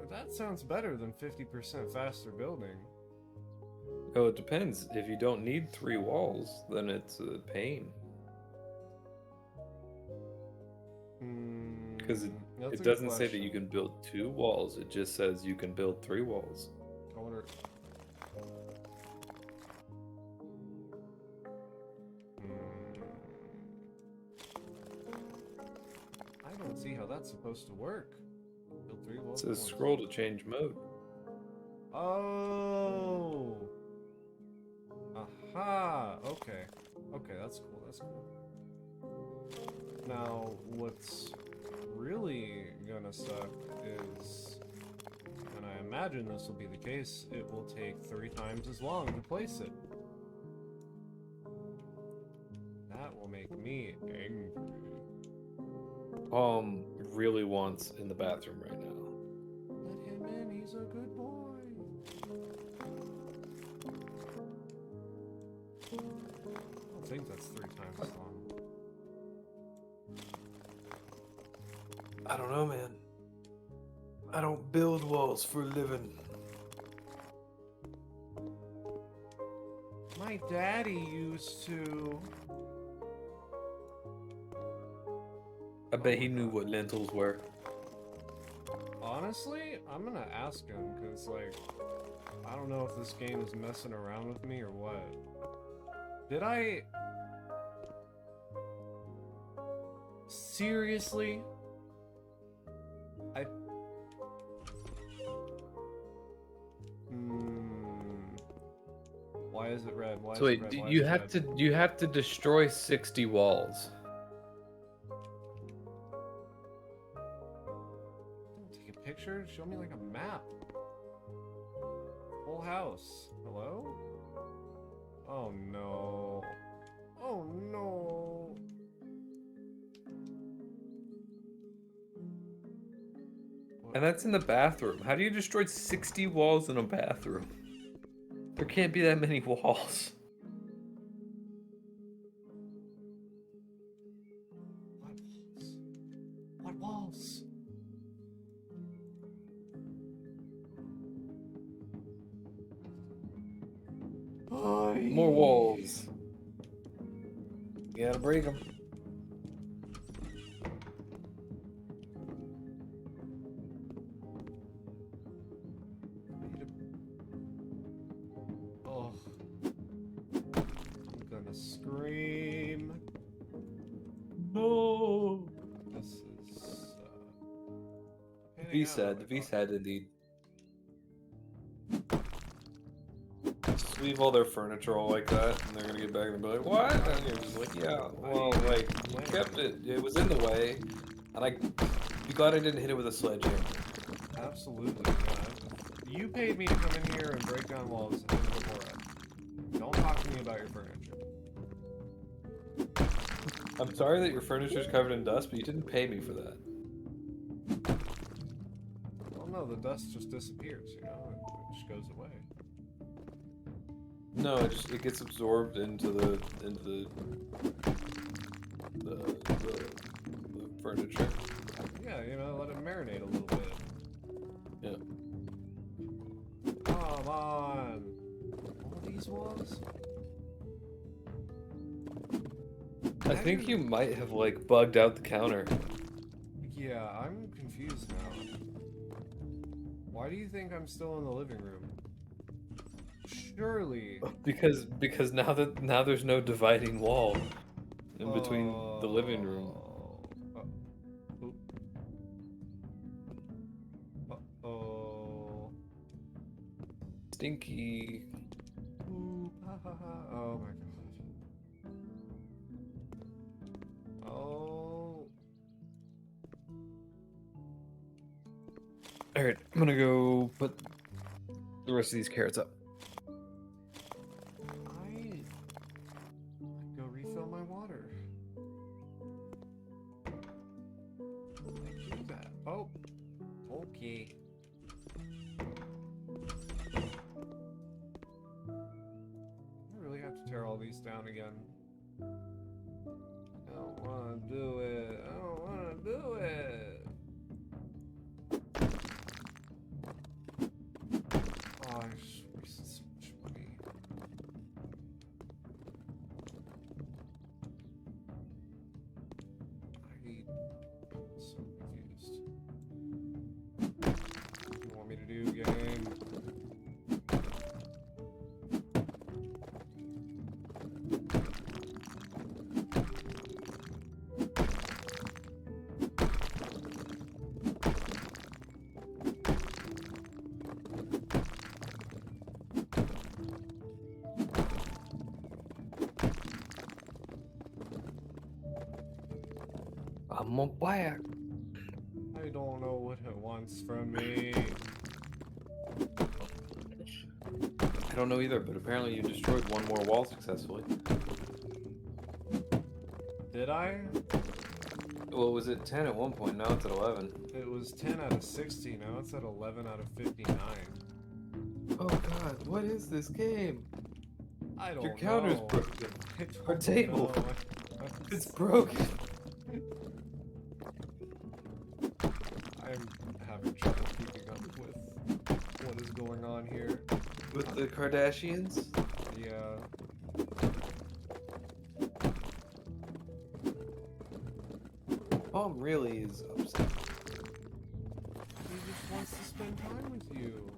That sounds better than 50% faster building. oh, it depends. If you don't need 3 walls, then it's a pain. Because That's a it good doesn't say that question. you can build 2 walls. It just says you can build 3 walls. I wonder. I don't see how that's supposed to work. Build 3 It walls. says at once. scroll to change mode. Oh. Aha. Okay. Okay, that's cool. That's cool. Now, what's really gonna suck is, and I imagine this will be the case, it will take 3 times as long to place it. That will make me angry. Really wants in the bathroom right now. Let him in, he's a good boy. I don't think that's 3 times as long. I don't know, man. I don't build walls for a living. My daddy used to. I bet he knew what lentils were. Honestly, I'm gonna ask him, because, like, I don't know if this game is messing around with me or what. Did I... Seriously? Why is it red? Why is So it wait, red? do Why you is it have red? to destroy 60 walls. Take a picture? Show me like a map. Whole house. Hello? Oh no. Oh no. And that's in the bathroom. How do you destroy 60 walls in a bathroom? There can't be that many walls. What walls? More walls. You gotta break them. Oh. I'm gonna scream. No. This is, V said, V said indeed. Just leave all their furniture all like that, and they're gonna get back and be like, what? And you're just like, yeah, well, like, you kept it. It was in the way, and I'd be glad I didn't hit it with a sledgehammer. Absolutely, yeah. You paid me to come in here and break down walls and before it. Don't talk to me about your furniture. I'm sorry that your furniture's covered in dust, but you didn't pay me for that. Well, no, the dust just disappears, you know? It just goes away. No, it gets absorbed into the furniture. Yeah, you know, let it marinate a little bit. Yeah. Come on! All these walls? I think you might have like bugged out the counter. Yeah, I'm confused now. Why do you think I'm still in the living room? Surely. Because now there's no dividing wall in between the living room. Uh-oh. Stinky. Ooh, ha ha ha. Oh my god. Oh. Alright, I'm gonna go put the rest of these carrots up. I'd go refill my water. I do that. Oh. Okay. I really have to tear all these down again. I don't want to do it. I don't want to do it. Oh, I just wasted so much money. I'm so confused. What do you want me to do, game? I'm a back. I don't know what it wants from me. I don't know either, but apparently you destroyed one more wall successfully. Did I? Well, it was at 10 at one point, now it's at 11. It was 10 out of 60, now it's at 11 out of 59. Oh god, what is this game? I don't Your know. counter's broken. I don't Our table. know. It's broken. I'm having trouble keeping up with what is going on here. With the Kardashians? Yeah. Mom really is upset. spend time with you.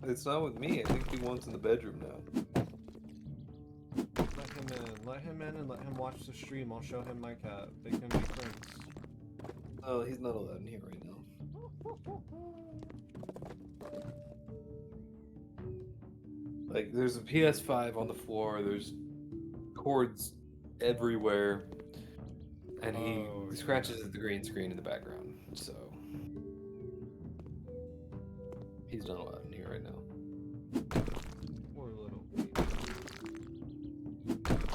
It's not with me. I think he wants in the bedroom now. Let him in. Let him in and let him watch the stream. I'll show him my cat. They can be friends. Oh, he's not allowed in here right now. Like, there's a PS5 on the floor. There's cords everywhere, and he Oh, scratches at the green screen in the background. So he's not allowed in here right now. Poor little baby.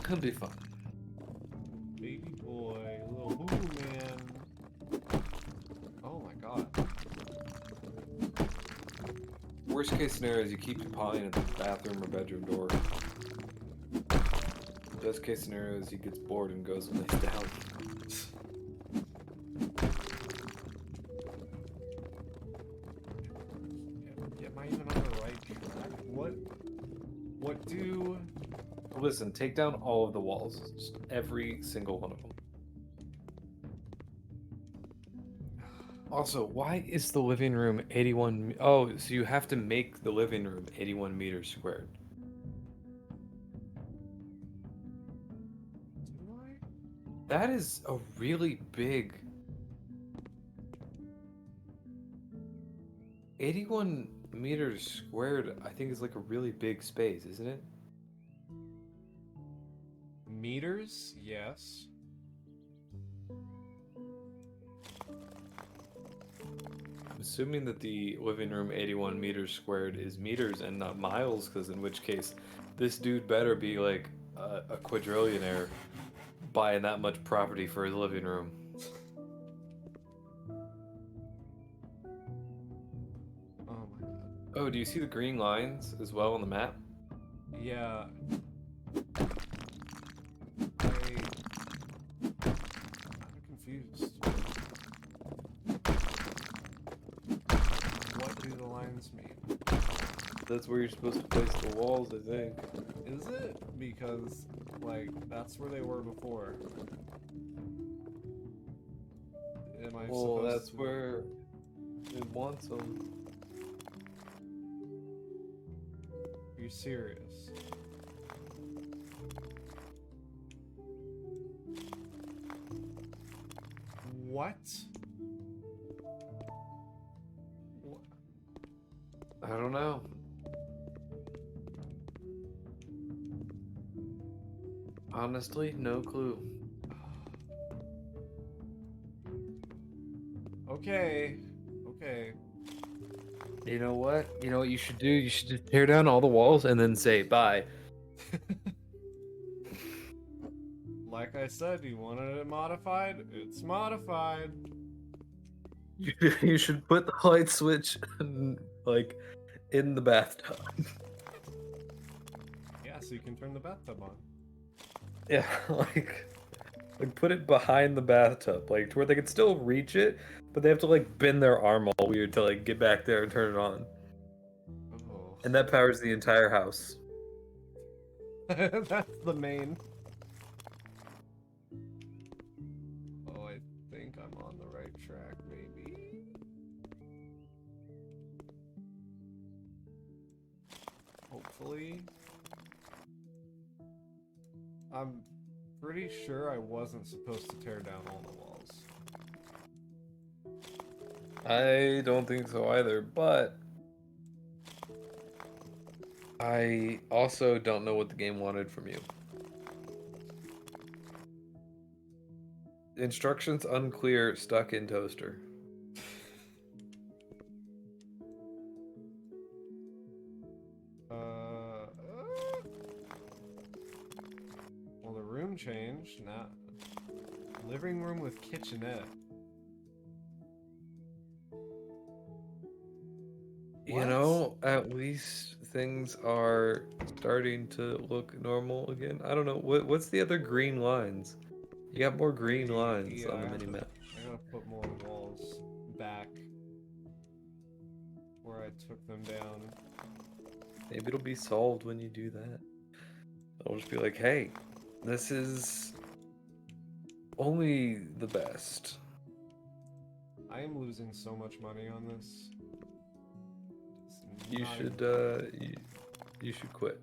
Could be fun. Baby boy. Little boo man. Oh my god. Worst case scenario is you keep your pawing at the bathroom or bedroom door. Best case scenario is he gets bored and goes and lays down. Am I even on the right track? What do... Listen, take down all of the walls. Just every single one of them. Also, why is the living room 81... Oh, so you have to make the living room 81 meters squared. Do I? That is a really big... 81 meters squared, I think, is like a really big space, isn't it? Meters? Yes. I'm assuming that the living room 81 meters squared is meters and not miles, because in which case, this dude better be like a quadrillionaire buying that much property for his living room. Oh my god. Oh, do you see the green lines as well on the map? Yeah. I'm confused. What do the lines mean? That's where you're supposed to place the walls, I think. Is it? Because, like, that's where they were before. Am I Well, supposed that's to... where it wants them. Are you serious? What? What? I don't know. Honestly, no clue. Okay. Okay. You know what? You know what you should do? You should just tear down all the walls and then say bye. Like I said, you wanted it modified? It's modified. You should put the light switch like in the bathtub. Yeah, so you can turn the bathtub on. Yeah, like put it behind the bathtub, like to where they can still reach it, but they have to like bend their arm all weird to like get back there and turn it on. Oh. And that powers the entire house. That's the main. Oh, I think I'm on the right track, maybe. Hopefully. I'm pretty sure I wasn't supposed to tear down all the walls. I don't think so either, but I also don't know what the game wanted from you. Instructions unclear, stuck in toaster. Well, the room changed. Now, living room with kitchenette. You know, at least things are starting to look normal again. I don't know. What's the other green lines? You got more green lines on the mini map. I gotta put more walls back where I took them down. Maybe it'll be solved when you do that. I'll just be like, hey, this is only the best. I am losing so much money on this. You Not should you should quit.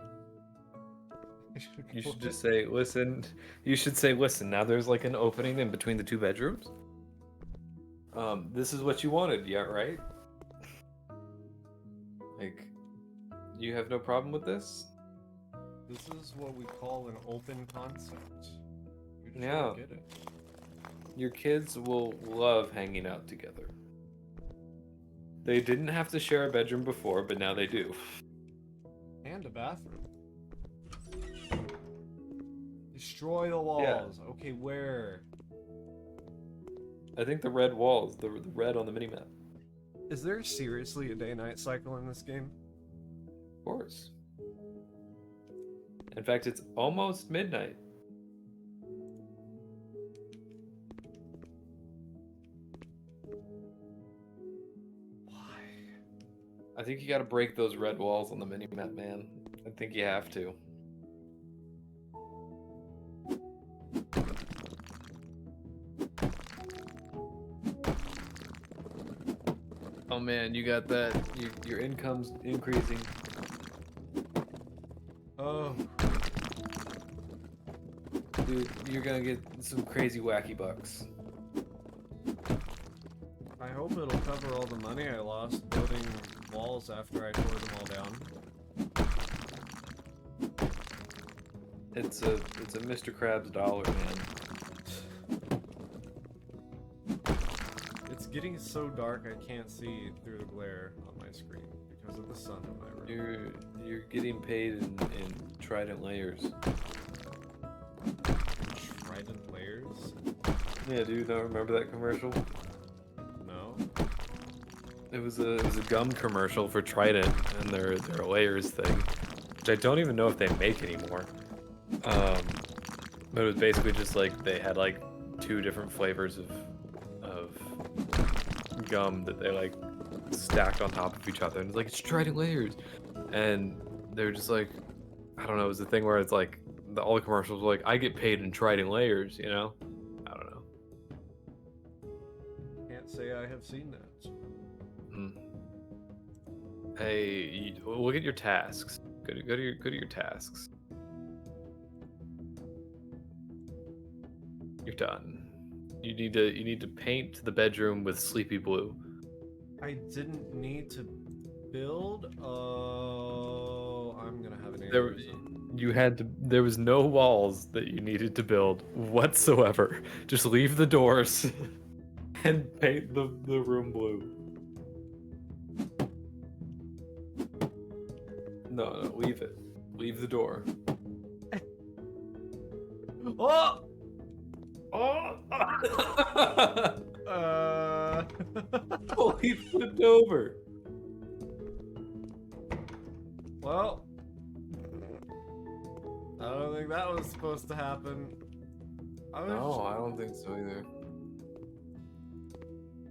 You should quit. just say, listen. You should say, listen. Now there's like an opening in between the two bedrooms. This is what you wanted, yeah, right? Like, you have no problem with this? This is what we call an open concept. You just Yeah. don't get it. Your kids will love hanging out together. They didn't have to share a bedroom before, but now they do. And a bathroom. Destroy the walls. Okay, where? I think the red walls, the red on the minimap. Is there seriously a day-night cycle in this game? Of course. In fact, it's almost midnight. Why? I think you gotta break those red walls on the minimap, man. I think you have to. Oh man, you got that. Your income's increasing. Oh. Dude, you're gonna get some crazy wacky bucks. I hope it'll cover all the money I lost building walls after I tore them all down. It's a Mr. Krabs dollar, man. It's getting so dark I can't see through the glare on my screen because of the sun in my room. You're getting paid in Trident layers. Trident layers? Yeah, dude, don't remember that commercial? No. It was a gum commercial for Trident and their layers thing, which I don't even know if they make anymore. But it was basically just like they had like 2 different flavors of gum that they like stacked on top of each other, and it's like, it's Trident layers, and they're just like, I don't know, it was the thing where it's like all the commercials were like, I get paid in Trident layers, you know? I don't know. Can't say I have seen that. Hey, look at your tasks. Go to your tasks. You're done. You need to paint the bedroom with sleepy blue. I didn't need to build. Oh, I'm gonna have an aneurysm. There was no walls that you needed to build whatsoever. Just leave the doors and paint the room blue. No, leave it. Leave the door. Oh! Oh! Oh, he flipped over. well, I don't think that was supposed to happen. I don't think so either.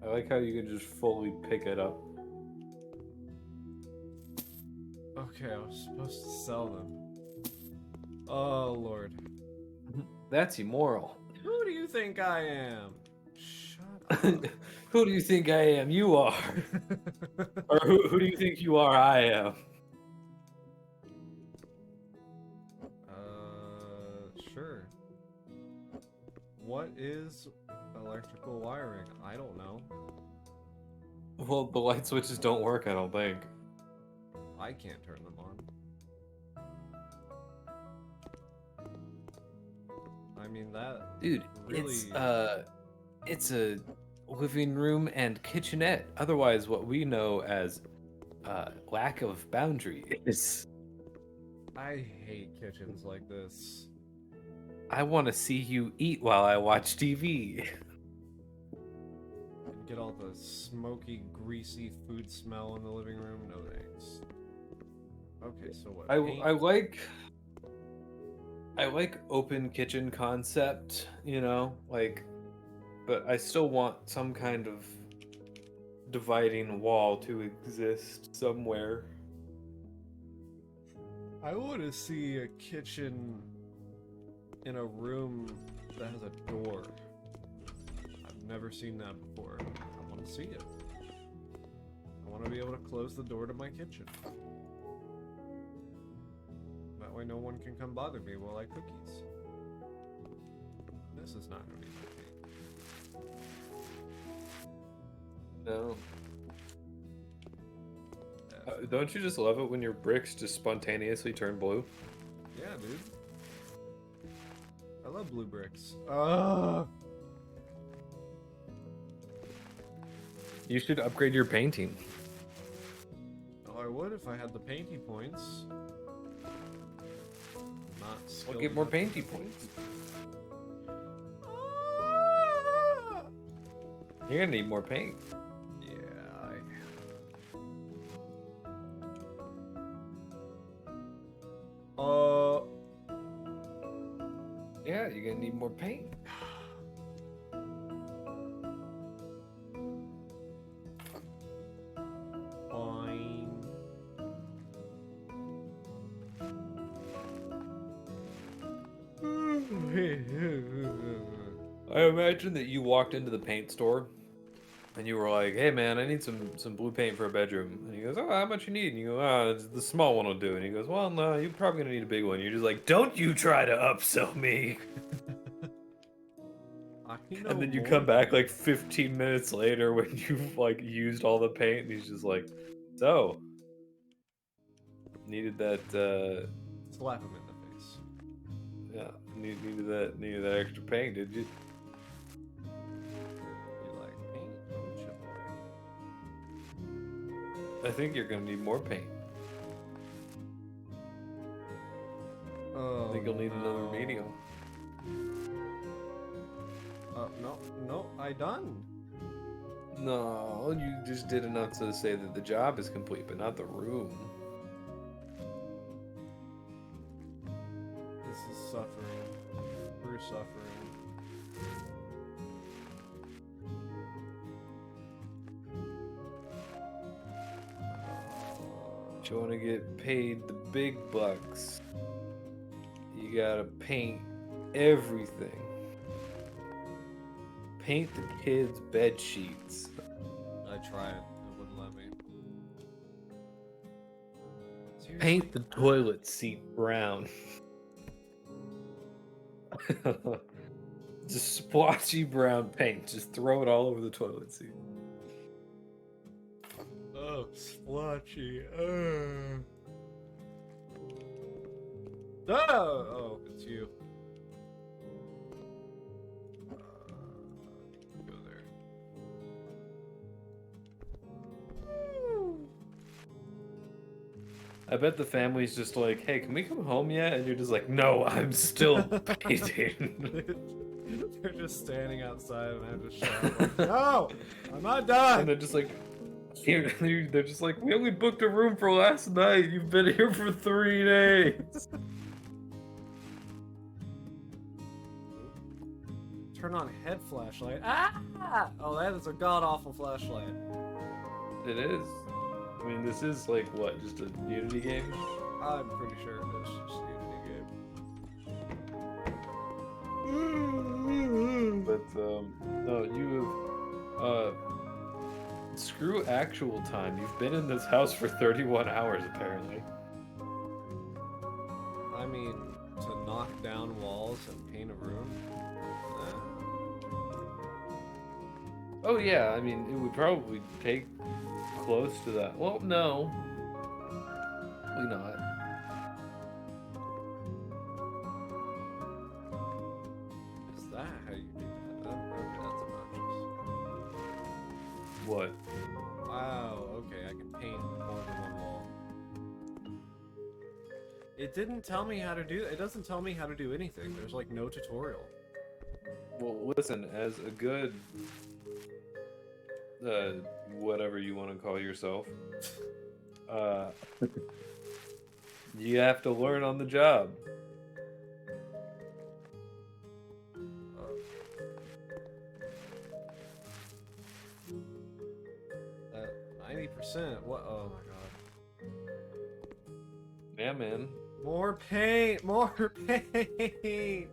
I like how you can just fully pick it up. Okay, I was supposed to sell them. Oh, Lord. That's immoral. Who do you think I am? Shut up. Who do you think I am? You are. Or who do you think you are? I am. Sure. What is electrical wiring? I don't know. Well, the light switches don't work, I don't think. I can't turn them on. I mean, that Dude, really... it's a living room and kitchenette. Otherwise, what we know as lack of boundaries. I hate kitchens like this. I want to see you eat while I watch TV. And get all the smoky, greasy food smell in the living room. No thanks. Okay, so what? I like open kitchen concept, you know, like, but I still want some kind of dividing wall to exist somewhere. I want to see a kitchen in a room that has a door. I've never seen that before. I want to see it. I want to be able to close the door to my kitchen. That way no one can come bother me while I cookies. This is not going to be my cake. No. Don't you just love it when your bricks just spontaneously turn blue? Yeah, dude. I love blue bricks. You should upgrade your painting. Oh, I would if I had the painty points. Not I'll skilled get more enough. painty points. You're gonna need more paint. Yeah, Yeah, you're gonna need more paint. fine. I imagine that you walked into the paint store and you were like, "Hey man, I need some blue paint for a bedroom." And he goes, "Oh, how much you need?" And you go, "Oh, the small one will do." And he goes, "Well, no, you're probably gonna need a big one." You're just like, "Don't you try to upsell me." I know And then you more come back than like 15 minutes later when you've like used all the paint, and he's just like, "So, needed that slap him in the face. yeah, needed that extra paint, did you?" You like paint? Don't you, boy? I think you're gonna need more paint. Oh, I think you'll need another medium. No, I done. No, you just did enough to say that the job is complete, but not the room. This is suffering. We're suffering. If you want to get paid the big bucks, you gotta paint everything. Paint the kids' bed sheets. I tried. It wouldn't let me. Paint the toilet seat brown. Just splotchy brown paint. Just throw it all over the toilet seat. Oh, splotchy. Oh, it's you. Go there. I bet the family's just like, "Hey, can we come home yet?" And you're just like, "No, I'm still painting." They're just standing outside and I just shout, like, "No, I'm not done." And they're just like, they're just like, "We only booked a room for last night. You've been here for 3 days." Turn on head flashlight. Ah! Oh, that is a god awful flashlight. It is. I mean, this is like what, just a Unity game? I'm pretty sure it is just a Unity game. But no, you have screw actual time. You've been in this house for 31 hours apparently. I mean, to knock down walls and paint a room. Oh yeah, I mean, it would probably take close to that. Well, no. Probably not. Is that how you do that? Okay, that's obnoxious. What? Wow, okay, I can paint more than one wall. It didn't tell me how to do it. It doesn't tell me how to do anything. There's like no tutorial. Well, listen, as a good whatever you want to call yourself, you have to learn on the job. 90%. What? Oh my god. Yeah, man. More paint! More paint!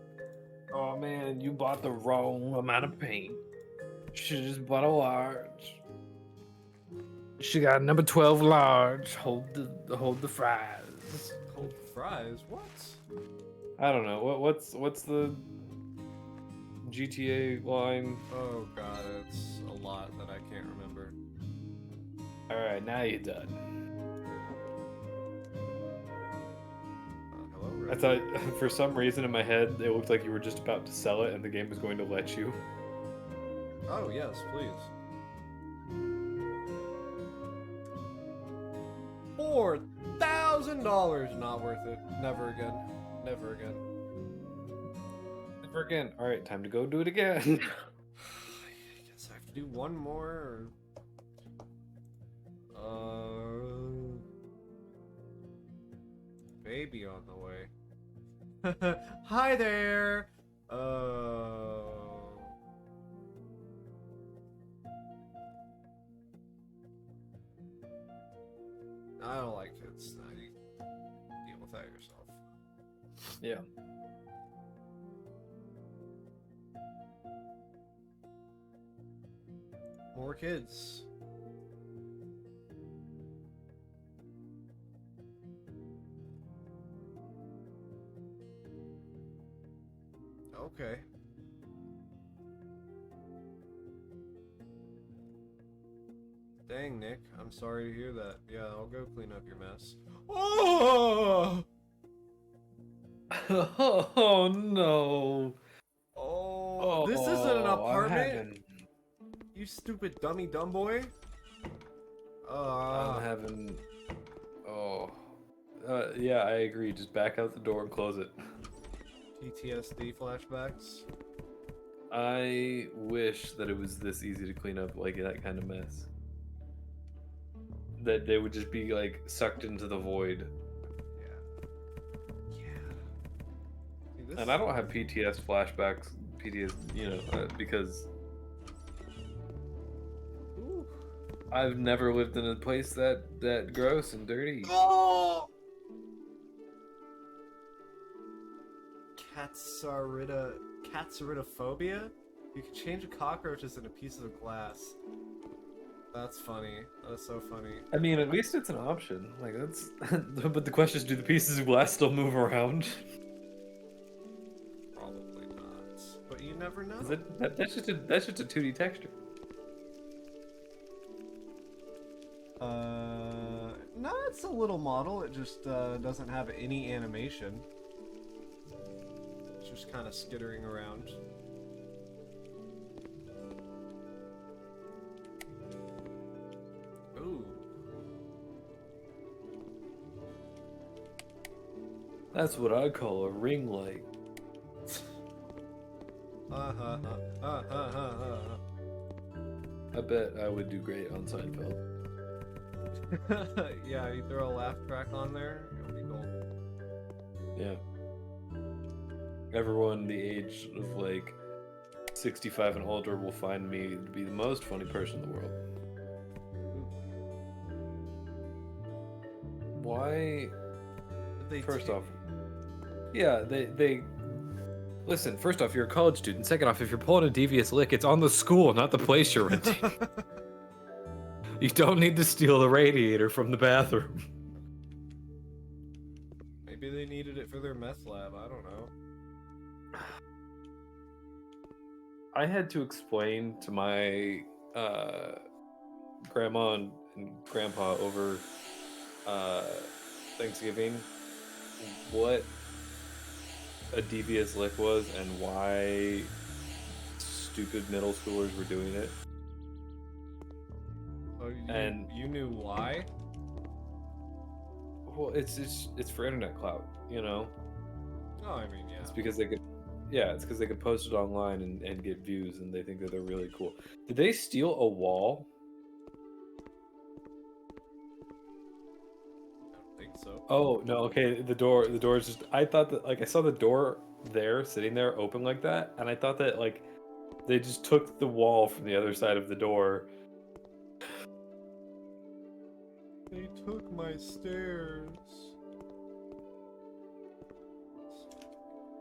Oh man, you bought the wrong amount of paint. Should've just bought a large. She got a number 12 large. Hold the fries. Cold fries? What? I don't know. What's the GTA line? Oh god, it's a lot that I can't remember. Alright, now you're done. Hello, I thought for some reason in my head it looked like you were just about to sell it and the game was going to let you. Oh yes, please. $4,000. Not worth it. Never again. Never again. Never again. Alright, time to go do it again. I guess I have to do one more. Baby on the way. Hi there. I don't like kids. You deal with that yourself. Yeah. More kids. Okay. Dang, Nick. I'm sorry to hear that. Yeah, I'll go clean up your mess. Oh! Oh no. Oh, this isn't an apartment? I'm You stupid dummy dumb boy. having. Oh. Yeah, I agree. Just back out the door and close it. PTSD flashbacks. I wish that it was this easy to clean up, like that kind of mess. That they would just be like sucked into the void. Yeah. Dude, And I don't have PTS flashbacks, because Ooh. I've never lived in a place that gross and dirty. Oh! Catsaridophobia? You can change cockroaches into pieces of glass. That's funny. That's so funny. I mean, at least it's an option. Like that's. But the question is, do the pieces of glass still move around? Probably not. But you never know. That's just a 2D texture. No, it's a little model. It just doesn't have any animation. It's just kind of skittering around. Ooh. That's what I call a ring light. I bet I would do great on Seinfeld. Yeah, you throw a laugh track on there, it'll be gold. Yeah. Everyone the age of like 65 and older will find me to be the most funny person in the world. Why? First off, yeah, they listen. First off, you're a college student. Second off, if you're pulling a devious lick, it's on the school, not the place you're renting. You don't need to steal the radiator from the bathroom. Maybe they needed it for their meth lab. I don't know. I had to explain to my grandma and grandpa over Thanksgiving what a devious lick was and why stupid middle schoolers were doing it. Oh, And you knew why? well, it's for internet clout, you know. Oh, I mean, yeah. It's because they could, yeah, it's because they could post it online and get views, and they think that they're really cool. Did they steal a wall? I don't think so. Oh no, okay. The door is just. I thought that like I saw the door there sitting there open like that, and I thought that like they just took the wall from the other side of the door. They took my stairs.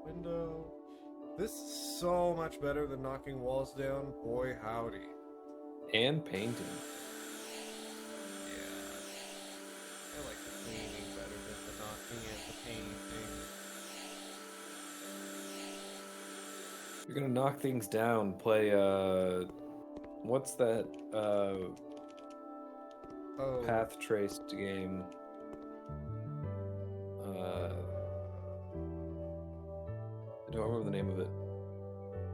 Window. This is so much better than knocking walls down. Boy, howdy. And painting. You're gonna knock things down. Play what's that Oh. path traced game? I don't remember the name of it.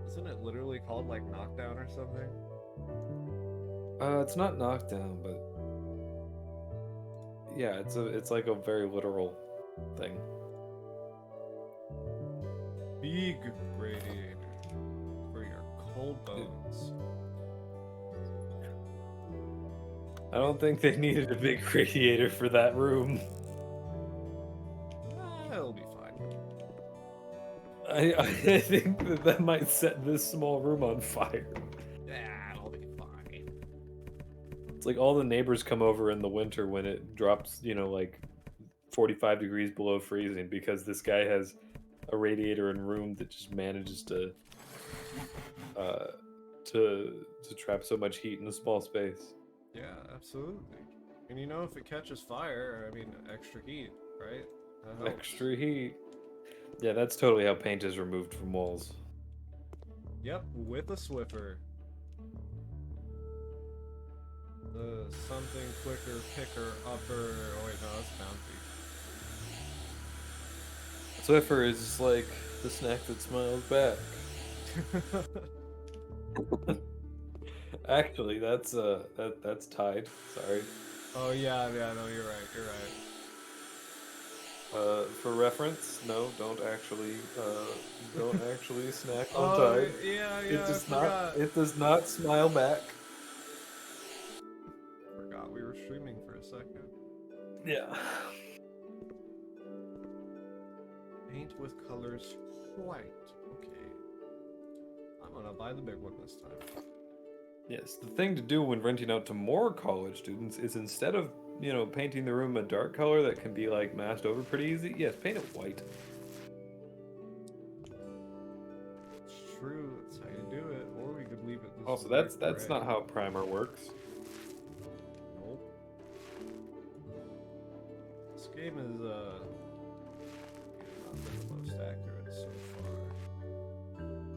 Isn't it literally called like Knockdown or something? It's not knockdown, but yeah, it's like a very literal thing. Big radiator for your cold bones. I don't think they needed a big radiator for that room. It'll be fine. I think that might set this small room on fire. Yeah, it'll be fine. It's like all the neighbors come over in the winter when it drops, like 45 degrees below freezing because this guy has a radiator in room that just manages to trap so much heat in a small space. Yeah, absolutely. And if it catches fire, I mean, extra heat, right? That helps. Extra heat. Yeah, that's totally how paint is removed from walls. Yep, with a Swiffer. The something quicker, picker, upper. Oh wait, no, that's bounty. Swiffer is like the snack that smiles back. Actually, that's tied. Sorry. Oh yeah, no, you're right. For reference, no, don't actually snack on Oh Tide. yeah, It does I forgot. It does not smile back. Forgot we were streaming for a second. Yeah. Paint with colors white. Okay. I'm gonna buy the big one this time. Yes, the thing to do when renting out to more college students is instead of painting the room a dark color that can be like masked over pretty easy, yes, paint it white. It's true. That's how you do it. Or we could leave it. This Also, bright that's gray. not how primer works. Nope. This game is not been the most accurate so far.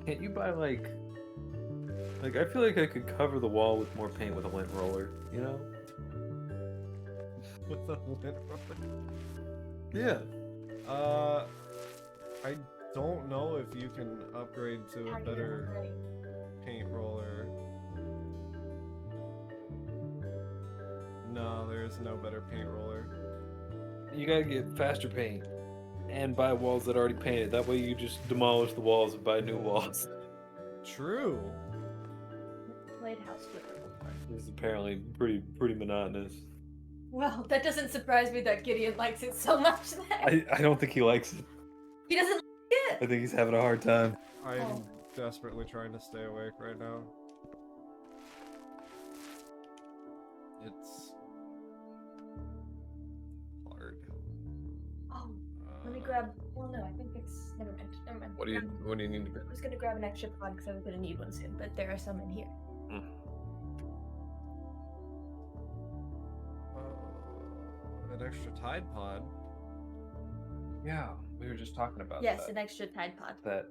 Can't you buy like I feel like I could cover the wall with more paint with a lint roller, With the lint roller. Yeah. I don't know if you can upgrade to a better paint roller. No, there's no better paint roller. You gotta get faster paint and buy walls that are already painted. That way you just demolish the walls and buy new walls. True. Played House Flipper before. This is apparently pretty monotonous. Well, that doesn't surprise me that Gideon likes it so much then. I don't think he likes it. He doesn't like I it! think he's having a hard time. I'm Oh. desperately trying to stay awake right now. It's hard. Oh, let me grab... Well, no, I think it's... Never mind. What do you need to I was gonna grab an extra pod because I was gonna need one soon, but there are some in here. An extra Tide Pod. Yeah, we were just talking about Yes, that. an extra Tide Pod. That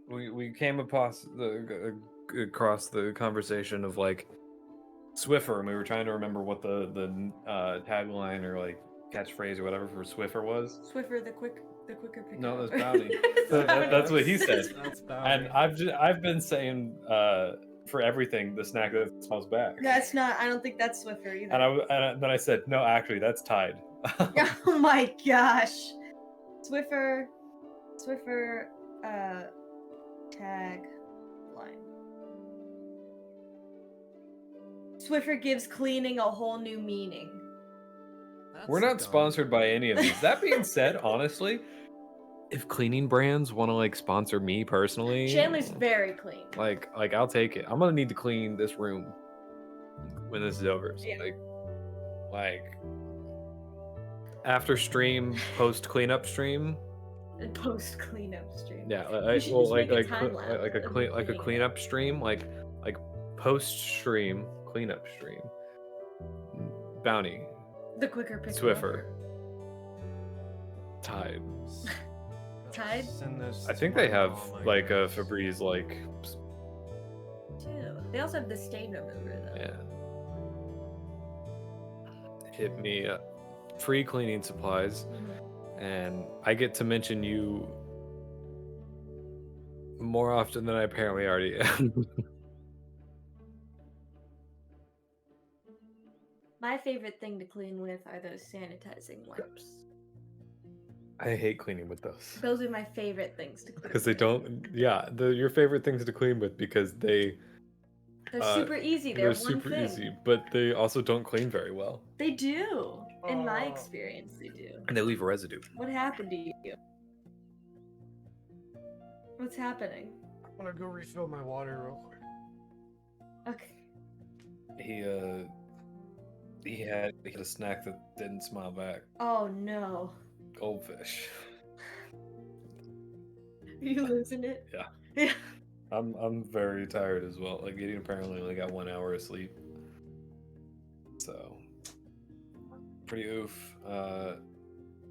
we came across the conversation of like Swiffer, and we were trying to remember what the tagline or like catchphrase or whatever for Swiffer was. Swiffer, the quicker picker. No, that's Bounty. That's what he said. That's Bounty. And I've been saying for everything the snack that smells back. That's not... I don't think that's Swiffer either. And then I said no, actually that's Tide. Oh my gosh. Swiffer, tag line. Swiffer gives cleaning a whole new meaning. That's We're not dumb. sponsored by any of these. That being said, honestly, if cleaning brands want to like sponsor me personally, Chandler's very clean. like I'll take it. I'm gonna need to clean this room when this is over. So, Yeah. like after stream, post cleanup stream. Post cleanup stream. Yeah, We should just make a time lapse like a of clean like a cleaning cleanup stream, like post stream cleanup stream. Bounty, The quicker picker. Swiffer, Tide. Tide? Send this I to think my they have mom, I like a guess. Febreze like Too. They also have the stain remover though. yeah. Hit me free cleaning supplies, and I get to mention you more often than I apparently already am. My favorite thing to clean with are those sanitizing wipes. I hate cleaning with those Those are my favorite things to clean because they with. don't. Yeah, your favorite things to clean with because They're uh, super easy. They're one super thing. easy, but they also don't clean very well, They do. In my Oh. experience, they do. and they leave a residue. What happened to you? What's happening? I'm gonna go refill my water real quick. Okay. He had a snack that didn't smile back. Oh no. Goldfish. Are you losing it? Yeah. Yeah. I'm very tired as well. Like Gideon apparently only got 1 hour of sleep. So pretty oof.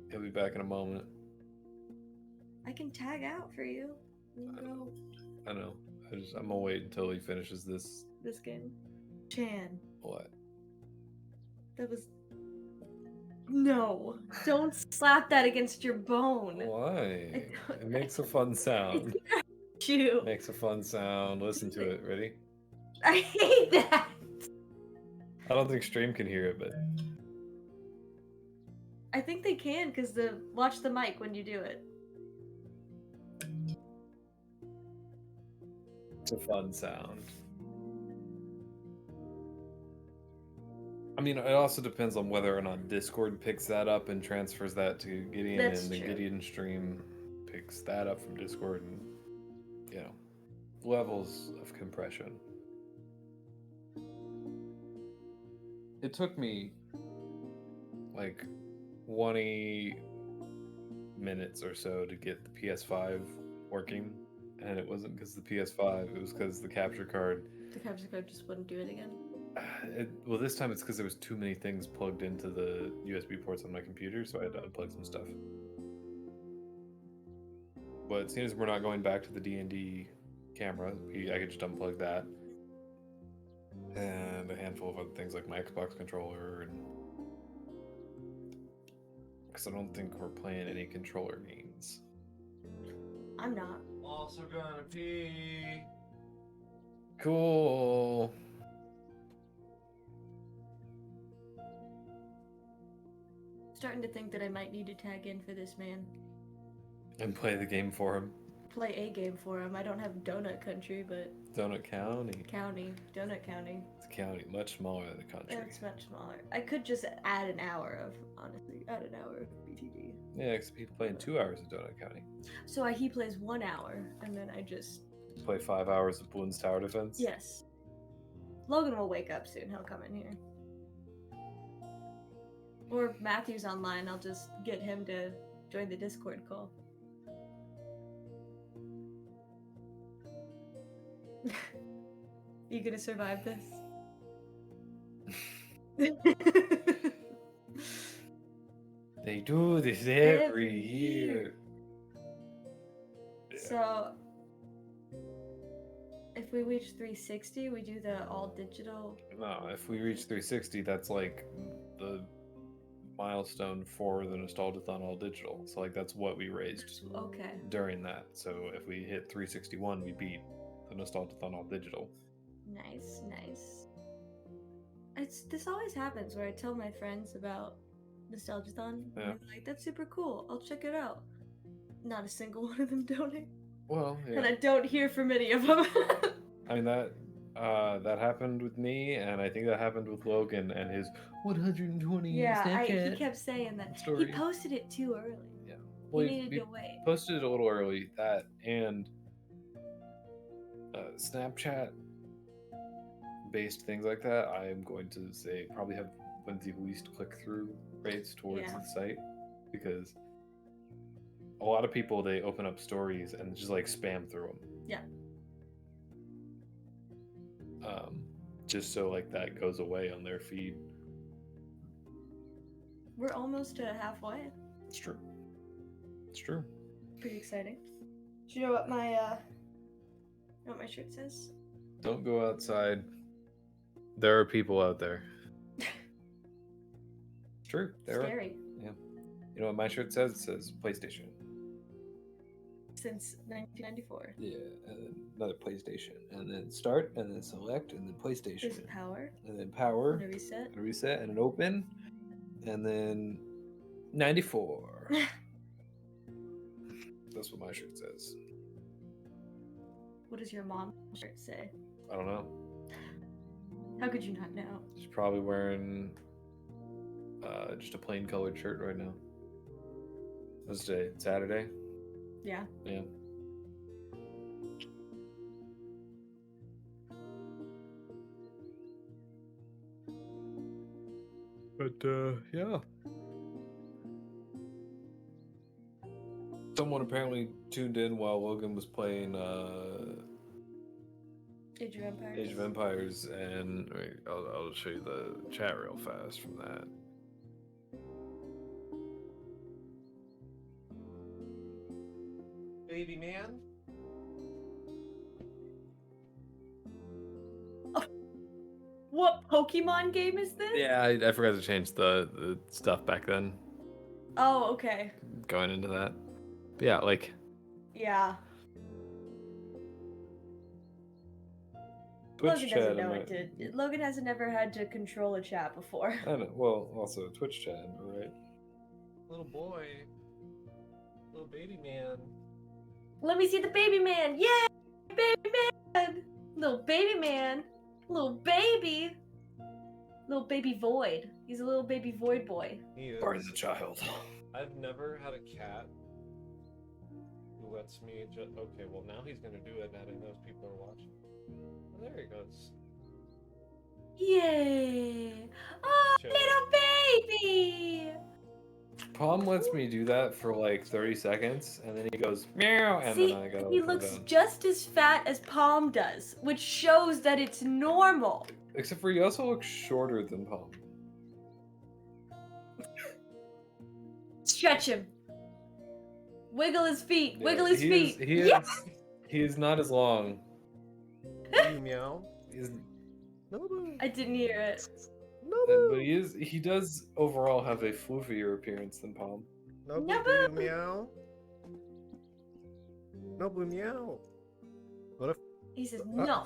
He'll be back in a moment. I can tag out for you. You can go I know. I'm gonna wait until he finishes this. this game. Chan. What? That was. No. Don't slap that against your bone. Why? It makes a fun sound. You. Makes a fun sound. Listen to it. Ready? I hate that. I don't think stream can hear it, but I think they can because watch the mic when you do it. it's a fun sound. I mean, it also depends on whether or not Discord picks that up and transfers that to Gideon, That's and the true. Gideon stream picks that up from Discord, and levels of compression. It took me like 20 minutes or so to get the PS5 working, and it wasn't because the PS5, it was because the capture card. The capture card just wouldn't do it again. Well, this time it's because there was too many things plugged into the USB ports on my computer, so I had to unplug some stuff. But seeing as we're not going back to the D&D camera, I could just unplug that. And a handful of other things like my Xbox controller, and because I don't think we're playing any controller games. I'm not. Also gonna pee. Cool. Starting to think that I might need to tag in for this man. And play the game for him. Play a game for him. I don't have Donut Country, but Donut County. Donut County. It's a county much smaller than the country. It's much smaller. I could just add an hour of BTD. Yeah, because people playing 2 hours of Donut County. So he plays 1 hour, and then I just Play 5 hours of Bloons Tower Defense. yes. Logan will wake up soon. He'll come in here. Or Matthew's online. I'll just get him to join the Discord call. You gonna survive this? They do this every year. So, if we reach 360, we do the all digital. No, if we reach 360, that's like the milestone for the Nostalgiathon all digital. So like that's what we raised Okay. during that. So if we hit 361, we beat the Nostalgiathon all digital. Nice. This always happens where I tell my friends about Nostalgiathon. And Yeah. they're like, that's super cool. I'll check it out. Not a single one of them donate. Well, yeah. And I don't hear from any of them. I mean that happened with me, and I think that happened with Logan and his 120 Yeah, Snapchat he kept saying that. story. He posted it too early. Yeah. He Well, needed he to wait. posted it a little early. That and Snapchat based things like that, I am going to say probably have one of the least click through rates towards Yeah. the site, because a lot of people, they open up stories and just like spam through them. Yeah. Just so like that goes away on their feed. We're almost to halfway. It's true. It's true. Pretty exciting. Do you know what my shirt says? Don't go outside. There are people out there. It's true. There Scary. are. Yeah. You know what my shirt says? It says PlayStation. Since 1994. Yeah, and then another PlayStation, and then start, and then select, and then PlayStation, There's power. and then power, And a reset. and a reset, and an open, and then 94. That's what my shirt says. What does your mom's shirt say? I don't know. How could you not know? She's probably wearing just a plain colored shirt right now. What's today? Saturday? Yeah. Yeah. But yeah. Someone apparently tuned in while Logan was playing Age of Empires. Age of Empires, and wait, I'll show you the chat real fast from that. Baby man. What Pokemon game is this? Yeah, I forgot to change the stuff back then. Oh, okay. Going into that, but yeah, like Yeah. Twitch Logan chat. doesn't know it did. Logan hasn't ever had to control a chat before. I know. Well, also Twitch chat, right? Little boy. Little baby man. Let me see the baby man. Yay! Baby man! Little baby man. Little baby. Little baby void. He's a little baby void boy. He is. Or as a child. I've never had a cat who lets me just. Okay, well now he's gonna do it now that he knows people are watching. Oh, there he goes. Yay! Oh, Chill. little baby! Palm lets me do that for like 30 seconds, and then he goes meow, and See, then I go. he looks just as fat as Palm does, which shows that it's normal. Except for he also looks shorter than Palm. Stretch him. Wiggle his feet. Yeah, Wiggle his feet. Yes! He is not as long. Meow. He's, No boo. I didn't hear it. No but boo. he does overall have a floofier appearance than Palm. No boo. No Do you boo. meow? No boo meow. What if? He says no.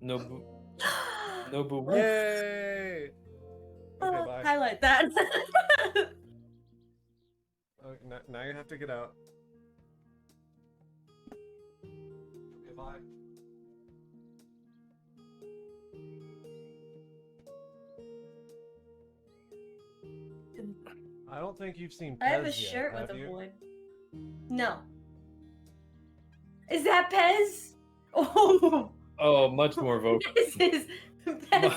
No boo. No boo. woof. Yay! Okay, bye. Highlight that. Okay, now you have to get out. Okay, bye. I don't think you've seen Pez I have a yet, shirt with have a you? void. No. Is that Pez? Oh, Oh, much more vocal. Pez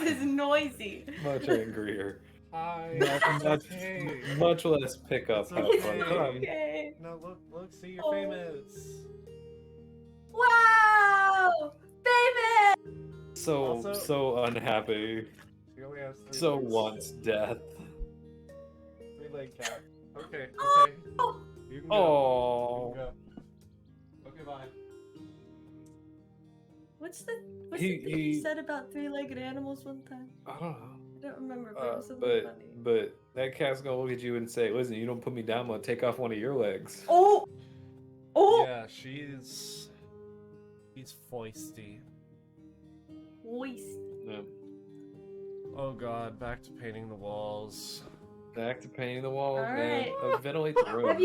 is noisy. Much angrier. Hi. Much, much, Okay. much less pickup. It's Have okay. fun. It's Come on. okay. No, look, see, you're Oh. famous. Wow, baby. So Also- so unhappy. She only has 3 So legs. wants death. 3-leg cat. Okay, Oh. okay. You can go. Oh. You can go. Okay, bye. What's the He- thing you he- said about three-legged animals one time? I don't know. I don't remember, but it was something But funny. but that cat's gonna look at you and say, "Listen, you don't put me down, I'm gonna take off one of your legs." Oh, oh, Yeah, she's foisty. Moist. Yeah. Oh god, back to painting the walls. Back to painting the walls, All man. right. Ventilate the room. Have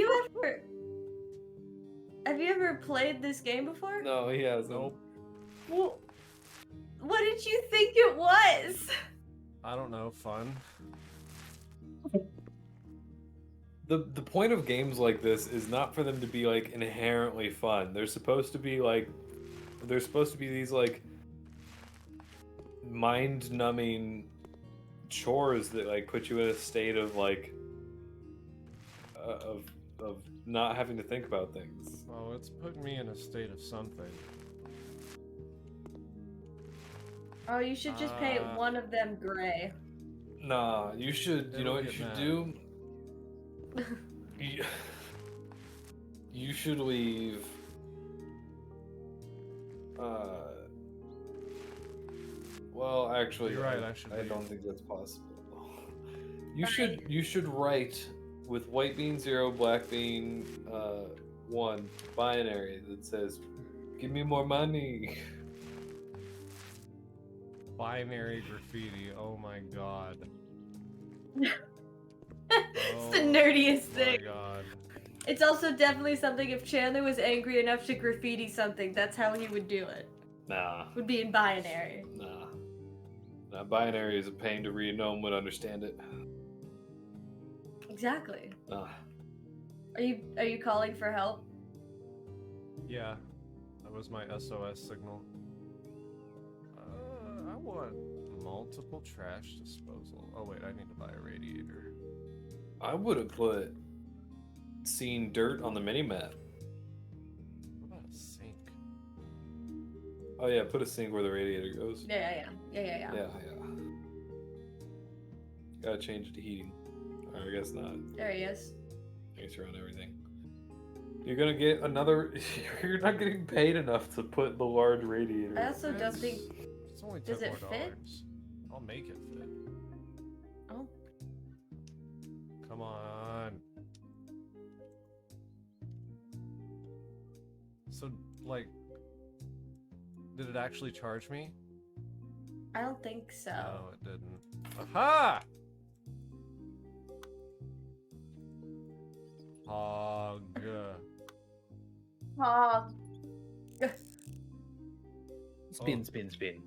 you ever played this game before? No, he hasn't. Nope. Well, what did you think it was? I don't know, fun. The point of games like this is not for them to be like inherently fun. They're supposed to be these like mind-numbing chores that like put you in a state of like of not having to think about things. Well, it's putting me in a state of something. Oh, you should just paint one of them gray. Nah, you should. You know It'll what you get should mad. do? You- You should leave. Well, actually, You're right, I should I leave. don't think that's possible. You should write with white bean 0, black bean 1 binary that says, "Give me more money." Binary graffiti. Oh my god. It's the nerdiest Oh my thing. god. It's also definitely something if Chandler was angry enough to graffiti something, that's how he would do it. Nah, Would be in binary. nah. Nah, binary is a pain to read. No one would understand it. Exactly. Nah. Are you calling for help? Yeah. That was my SOS signal. I want multiple trash disposal. Oh wait, I need to buy a radiator. I would have put seen dirt on the mini-map. What about a sink? Oh yeah, put a sink where the radiator goes. Yeah. Yeah. Gotta change it to heating. Or I guess not. There he is. Thanks for on everything. You're gonna get another. You're not getting paid enough to put the large radiator. I also don't think. It's only $10 Does it more fit? dollars. I'll make it fit. Oh. Come on. So, like, did it actually charge me? I don't think so. No, it didn't. Aha! Hog. Oh, Spin, Oh. spin, spin.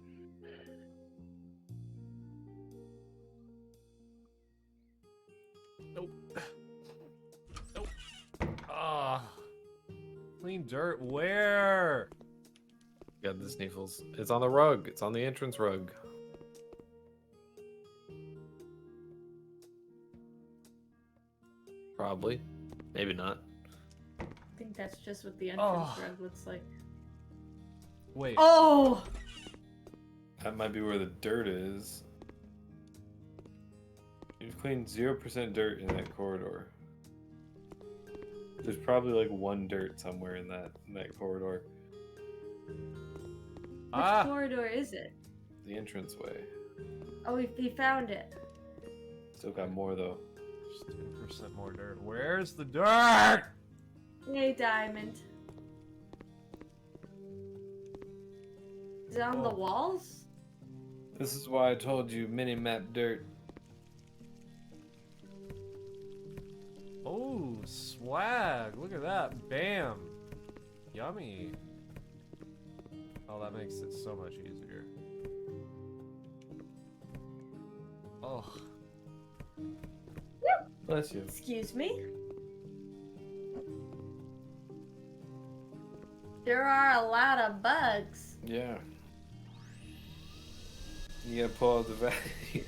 Nope. Nope. Ah. Clean dirt. Where? Got the sniffles. It's on the rug. It's on the entrance rug. Probably. Maybe not. I think that's just what the entrance Oh. rug looks like. Wait. Oh! That might be where the dirt is. You've cleaned 0% dirt in that corridor. There's probably like one dirt somewhere in that corridor. Ah! Which corridor is it? The entranceway. Oh, he found it. Still got more though. Just 10% more dirt. Where's the dirt? Hey, Diamond. Is it on the Oh. walls? This is why I told you mini-map dirt. Oh, swag. Look at that. Bam. Yummy. Oh, that makes it so much easier. Oh. Bless you. Excuse me? There are a lot of bugs. Yeah. You gotta pull out the you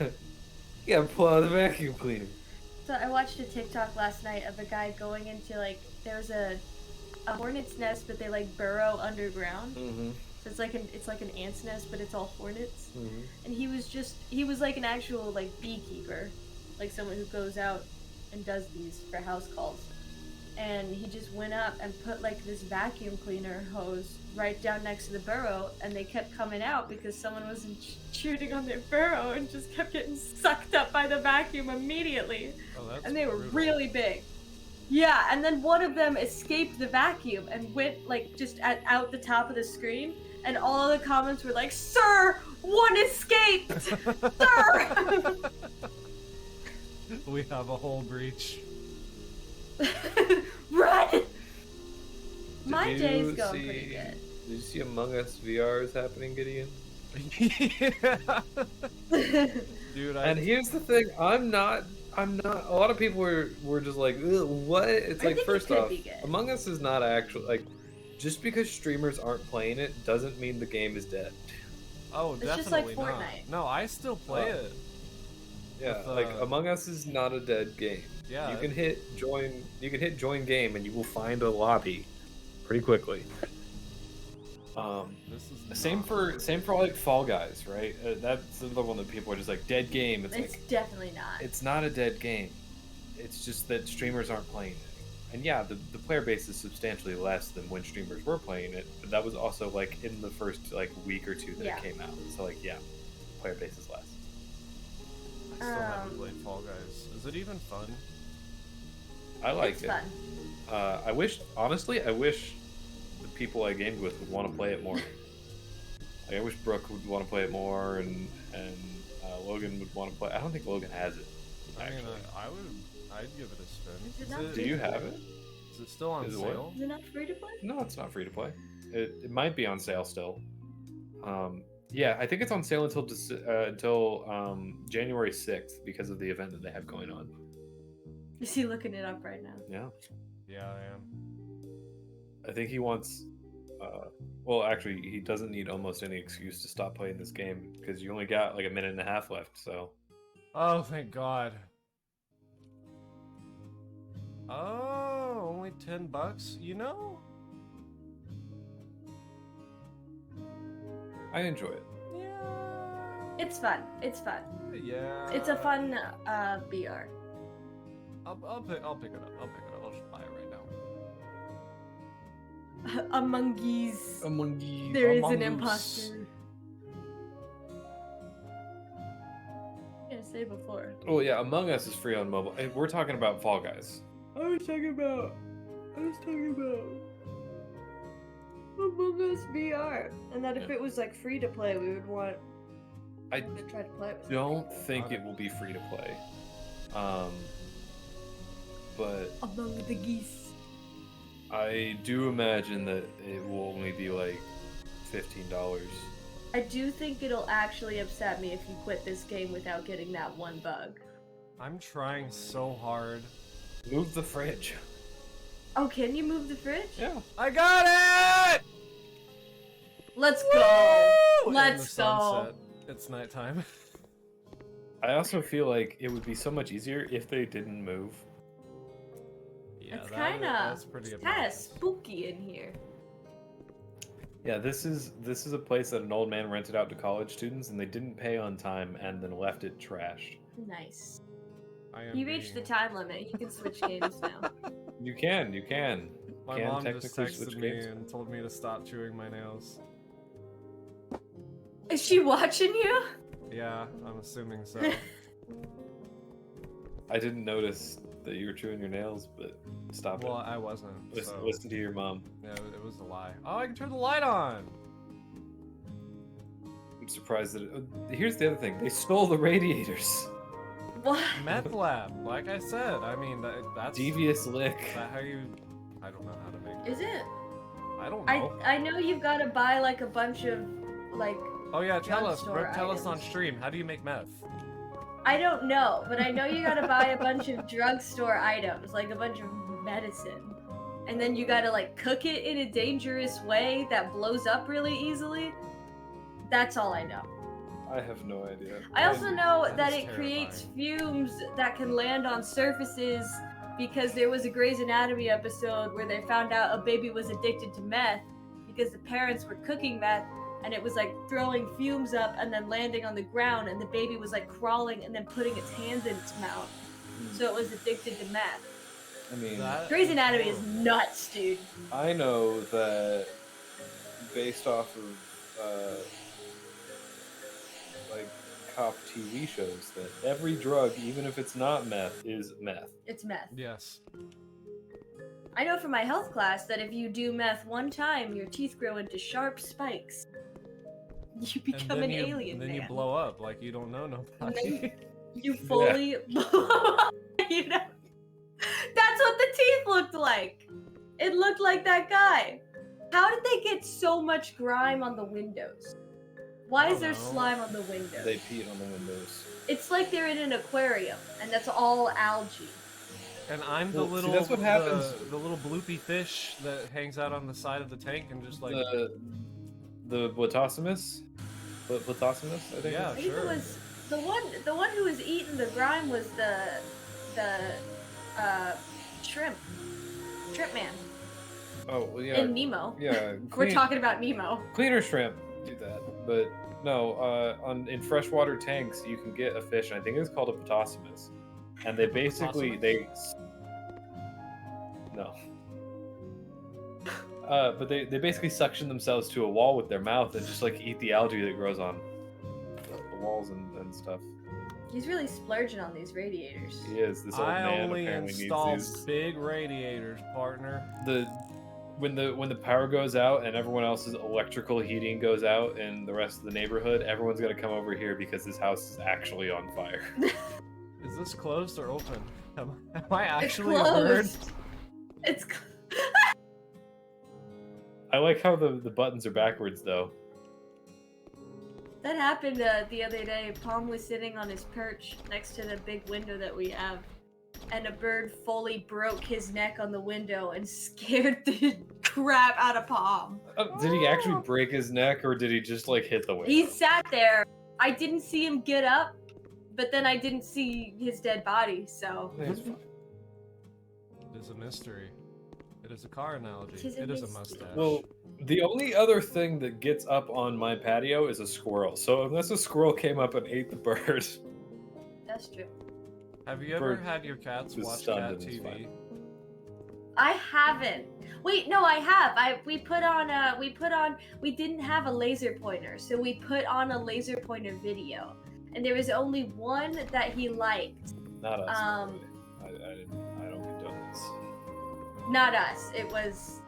gotta pull out the vacuum cleaner. So I watched a TikTok last night of a guy going into like there's a hornet's nest, but they like burrow underground. Mm-hmm. So it's like an ant's nest, but it's all hornets. Mm-hmm. And he was like an actual like beekeeper, like someone who goes out and does these for house calls. And he just went up and put like this vacuum cleaner hose right down next to the burrow, and they kept coming out because someone was intruding on their burrow and just kept getting sucked up by the vacuum immediately. Oh, that's And they were brutal. really big. Yeah, and then one of them escaped the vacuum and went like just out the top of the screen, and all of the comments were like, "Sir, one escaped! Sir!" We have a whole breach. Run! My Did day's you going see- pretty good. Did you see Among Us VR is happening, Gideon? Yeah. Dude, And here's the thing, I'm not a lot of people were just like, "Ugh, what?" It's I like, think it first could off, be good. Among Us is not actually like, just because streamers aren't playing it doesn't mean the game is dead. Oh, It's just like definitely not. Fortnite. No, I still play Oh. it. Yeah, With, like Among Us is not a dead game. Yeah. You can hit join game and you will find a lobby pretty quickly. This is Same not- for like Fall Guys, right? That's the one that people are just like dead game. It's It's like definitely not. it's not a dead game. It's just that streamers aren't playing it. And yeah, the player base is substantially less than when streamers were playing it, but that was also like in the first like week or two that Yeah. it came out. So like yeah, player base is less. I still haven't Um, played Fall Guys. Is it even fun? I like it's it. fun. I wish honestly, I wish the people I gamed with would want to play it more. Like, I wish Brooke would want to play it more, and Logan would want to play. I don't think Logan has it. I mean, Actually, I'd give it a spin. Is it not do you have it? Is it still on Is it what? sale? Is it not free to play? No, it's not free to play. It might be on sale still. Yeah, I think it's on sale until January 6th because of the event that they have going on. Is he looking it up right now? Yeah, Yeah, I am. I think he wants. Well, actually, he doesn't need almost any excuse to stop playing this game because you only got like a minute and a half left. So Oh, thank God. Oh, only $10. You know? I enjoy it. Yeah. It's fun. It's fun. Yeah. It's a fun BR. I'll pick it up. I'll pick it up. I'll just buy it right now. Among Us. Among Us. There is Among an Us. imposter. Yeah, say before. Oh yeah, Among Us is free on mobile. We're talking about Fall Guys. I was talking about Among Us VR. And that if Yeah. it was like free to play, we would want I to try to play it with don't think it will be free to play. But Among the Geese. I do imagine that it will only be like $15. I do think it'll actually upset me if you quit this game without getting that one bug. I'm trying so hard. Move the fridge. Oh, can you move the fridge? Yeah. I got it! Let's go! Woo! In Let's the go! sunset. It's nighttime. I also feel like it would be so much easier if they didn't move. Yeah, It's that's pretty kinda obnoxious. spooky in here. Yeah, this is a place that an old man rented out to college students, and they didn't pay on time, and then left it trashed. Nice. I am You reached the being- time limit. You can switch games now. You can. My Can mom just technically switch texted me games. and told me to stop chewing my nails. Is she watching you? Yeah, I'm assuming so. I didn't notice that you were chewing your nails, but stop Well, it. I wasn't. Listen, So, listen to your mom. yeah, it was a lie. Oh, I can turn the light on. I'm surprised that. Here's the other thing: they stole the radiators. What? Meth lab, like I said. I mean, that's Devious lick. Is that how you? I don't know how to make. Is it? I don't I know. I know you've got to buy like a bunch of like Oh yeah, tell us. drugstore Tell us on items. stream. How do you make meth? I don't know, but I know you got to buy a bunch of drugstore items, like a bunch of medicine, and then you got to like cook it in a dangerous way that blows up really easily. That's all I know. I have no idea. I also know That that is it creates terrifying. fumes that can land on surfaces because there was a Grey's Anatomy episode where they found out a baby was addicted to meth because the parents were cooking meth and it was like throwing fumes up and then landing on the ground and the baby was like crawling and then putting its hands in its mouth. So it was addicted to meth. I mean, That Grey's Anatomy is horrible. nuts, dude. I know that based off of like cop TV shows, that every drug, even if it's not meth, is meth. It's meth. Yes. I know from my health class that if you do meth one time, your teeth grow into sharp spikes. You become an alien and then man. you blow up like you don't know nobody. You fully blow up, you know? That's what the teeth looked like. It looked like that guy. How did they get so much grime on the windows? Why is there don't know. slime on the windows? They peed on the windows. It's like they're in an aquarium, and that's all algae. And I'm the Well, see, little that's what happens- the little bloopy fish that hangs out on the side of the tank and just like The Blotosimus? Blotosimus, I think. Yeah. I think sure. it was the one who was eating the grime was the shrimp man Oh, well, yeah. in Nemo. Yeah. We're talking about Nemo. Cleaner shrimp do that, but no. In freshwater tanks, you can get a fish. And I think it's called a Blotosimus, and they basically No. But they basically suction themselves to a wall with their mouth and just like eat the algae that grows on the walls and stuff. He's really splurging on these radiators. He is. This old I man only apparently install needs these. big radiators, partner. When the power goes out and everyone else's electrical heating goes out in the rest of the neighborhood, everyone's gonna come over here because this house is actually on fire. Is this closed or open? Am I It's actually a bird? closed. It's I like how the buttons are backwards though. That happened the other day. Palm was sitting on his perch next to the big window that we have, and a bird fully broke his neck on the window and scared the crap out of Palm. Did he actually break his neck or did he just like hit the window? He sat there. I didn't see him get up, but then I didn't see his dead body, so. It is a mystery. It is a car analogy. It is a It is a mystery. mustache. Well, the only other thing that gets up on my patio is a squirrel. So unless a squirrel came up and ate the bird, That's true. have you ever bird had your cats was watch stunned cat and was TV? fine. I haven't. Wait, no, I have. We didn't have a laser pointer, so we put on a laser pointer video, and there was only one that he liked. Not us. Um, I don't condone this. Not us. It was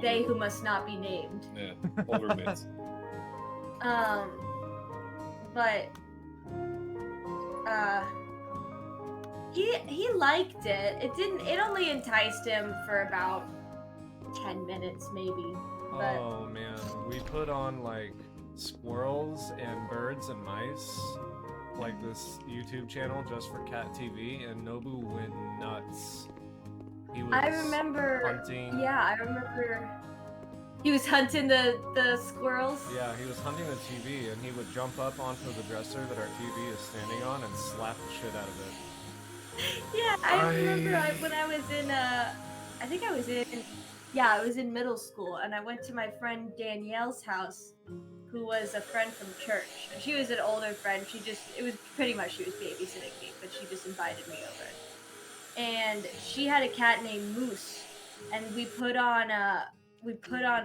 they who must not be named. Yeah, old roommates. But he liked it. It only enticed him for about 10 minutes maybe. But Oh man, we put on like squirrels and birds and mice, like this YouTube channel just for cat TV, and Nobu went nuts. He was I remember hunting. Yeah, I remember he was hunting the squirrels. Yeah, he was hunting the TV, and he would jump up onto the dresser that our TV is standing on and slap the shit out of it. Yeah, I remember when I was in I think I was in middle school, and I went to my friend Danielle's house, who was a friend from church. And she was an older friend. She was babysitting me, but she just invited me over. And she had a cat named Moose, and we put on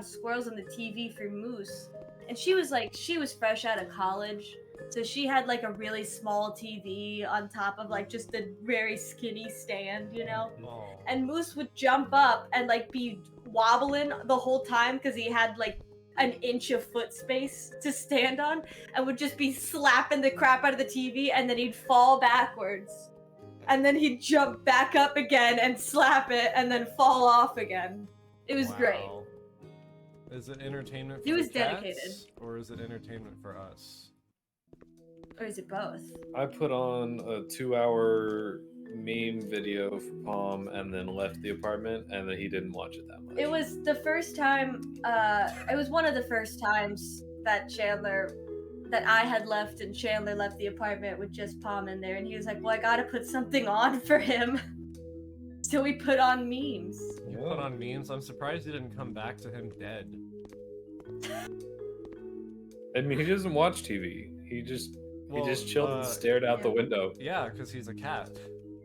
squirrels on the TV for Moose. And she was fresh out of college, so she had like a really small TV on top of like just a very skinny stand, you know? Oh. And Moose would jump up and like be wobbling the whole time because he had like an inch of foot space to stand on, and would just be slapping the crap out of the TV, and then he'd fall backwards. And then he'd jump back up again and slap it and then fall off again. It was great. Wow. Is it entertainment for He was the cats, dedicated. or is it entertainment for us? Or is it both? I put on a 2-hour meme video for Palm and then left the apartment, and then he didn't watch it that much. It was the first time, it was one of the first times that I had left and Chandler left the apartment with just Palm in there, and he was like, well, I gotta put something on for him. So we put on memes. You put on memes? I'm surprised you didn't come back to him dead. I mean, he doesn't watch TV. He just chilled and stared out the window. Yeah, because he's a cat.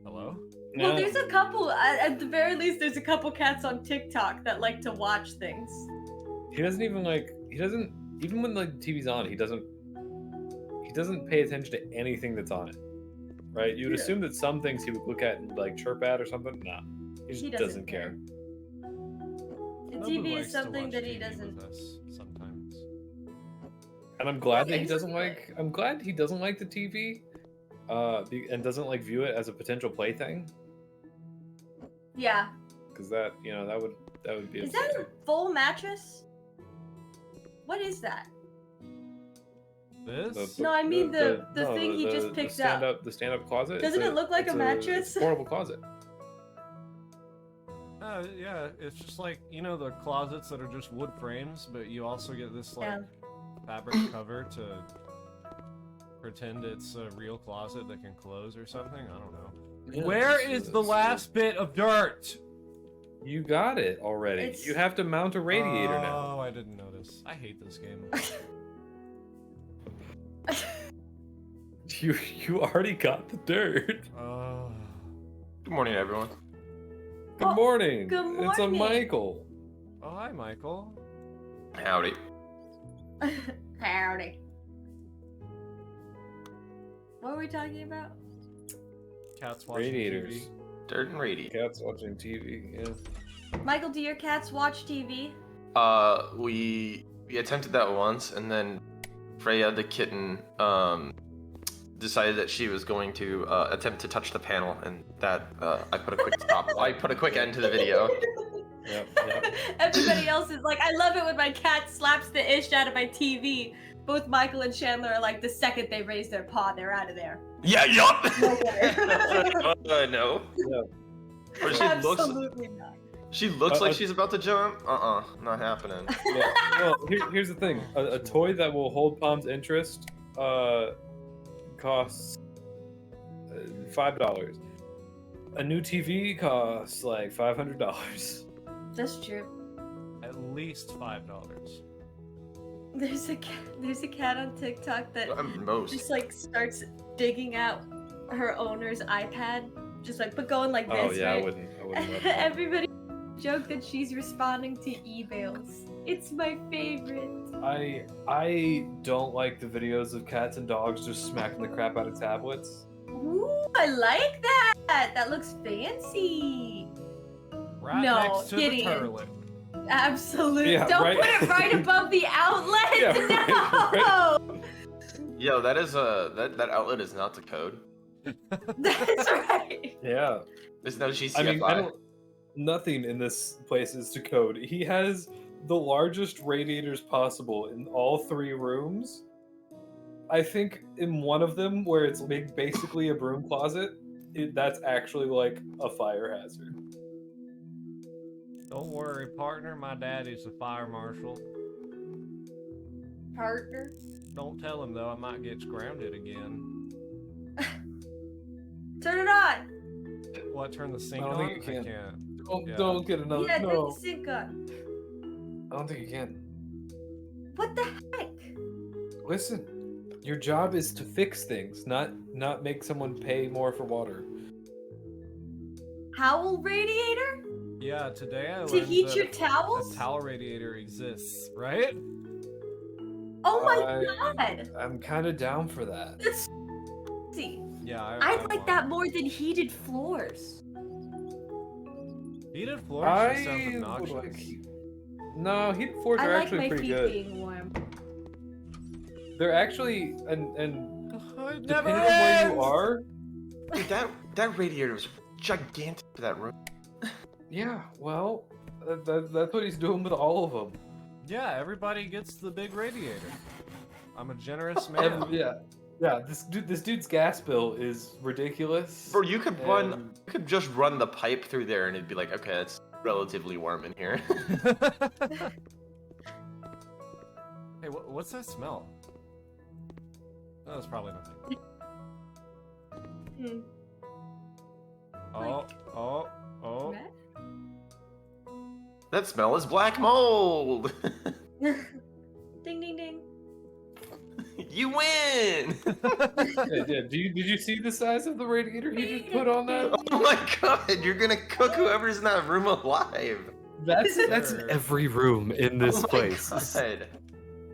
Hello? Well, there's a couple, at the very least, there's a couple cats on TikTok that like to watch things. He doesn't even even when like the TV's on, he doesn't pay attention to anything that's on it. Right? You would assume that some things he would look at and like chirp at or something. Nah. He just doesn't care. The Nobu TV likes is to something watch that he TV doesn't. with us sometimes. And I'm glad that he Okay, doesn't so like. I'm glad he doesn't like the TV, and doesn't like view it as a potential plaything. Yeah. Because that would be. Is that a full mattress? What is that? This? No, I mean the thing he just picked up. The stand-up closet. Doesn't it look like a mattress? It's a portable closet. Yeah, it's just like, you know, the closets that are just wood frames, but you also get this like fabric cover to pretend it's a real closet that can close or something. I don't know. Yeah, Where is the last bit of dirt? You got it already. It's- You have to mount a radiator now. Oh, I didn't notice. I hate this game. You already got the dirt. Oh. Good morning, everyone. Good Oh, morning. good It's a morning. Michael. Oh, hi, Michael. Howdy. Howdy. What were we talking about? Cats watching Radiators. TV. Dirt and Radiator. Cats watching TV. Yeah. Michael, do your cats watch TV? We attempted that once, and then Freya the kitten decided that she was going to attempt to touch the panel, and that I put a quick stop. I put a quick end to the video. Yep. Everybody else is like, I love it when my cat slaps the ish out of my TV. Both Michael and Chandler are like, the second they raise their paw, they're out of there. Yeah, yup. No. No. Yeah. Or Absolutely not. she looks like she's about to jump. Not happening. Yeah. Well, here's the thing. A toy that will hold Pom's interest costs $5. A new TV costs like $500. That's true. At least $5. There's a cat on TikTok that Most. just like starts digging out her owner's iPad, just like but going like this. Oh yeah, right? I wouldn't let that. Everybody joke that she's responding to emails. It's my favorite. I don't like the videos of cats and dogs just smacking the crap out of tablets. Ooh, I like that. That looks fancy. Right No, next to the Gideon. turlet. Absolutely. Yeah, Don't right. put it right above the outlet. Yeah, No. Yo, that is that outlet is not the code. That's right. Yeah. There's no GCFI. I mean, nothing in this place is to code. He has the largest radiators possible in all 3 rooms. I think in one of them, where it's basically a broom closet, that's actually like a fire hazard. Don't worry, partner. My daddy's a fire marshal. Partner. Don't tell him though. I might get grounded again. Turn it on. What? Turn the sink I don't on? think you can. I can't. Don't, Yeah. don't get another. Yeah, turn no, the sink on. I don't think you can. What the heck? Listen, your job is to fix things, not make someone pay more for water. Towel radiator? Yeah, today I To learned heat that your a towels? towel radiator exists, right? Oh my I- god. I'm kind of down for that. That's crazy. Yeah, I'd like want that it. more than heated floors. Heated floors just sounds I would obnoxious. like. No, heated floors I are like actually my pretty feet good. being warm. They're actually and It depending never on where ends! you are. Dude, that radiator was gigantic for that room. Yeah, well, that's what he's doing with all of them. Yeah, everybody gets the big radiator. I'm a generous man. Yeah. This dude's gas bill is ridiculous. Bro, you could run. and- You could just run the pipe through there, and it'd be like, okay, it's relatively warm in here. Hey, what's that smell? Oh, that's probably nothing. Hmm. Oh. Matt? That smell is black mold. Ding ding ding. You win. Yeah, did you see the size of the radiator he just put on that? Oh my god, you're gonna cook whoever's in that room alive. That's Sure. every room in this Oh my place. God.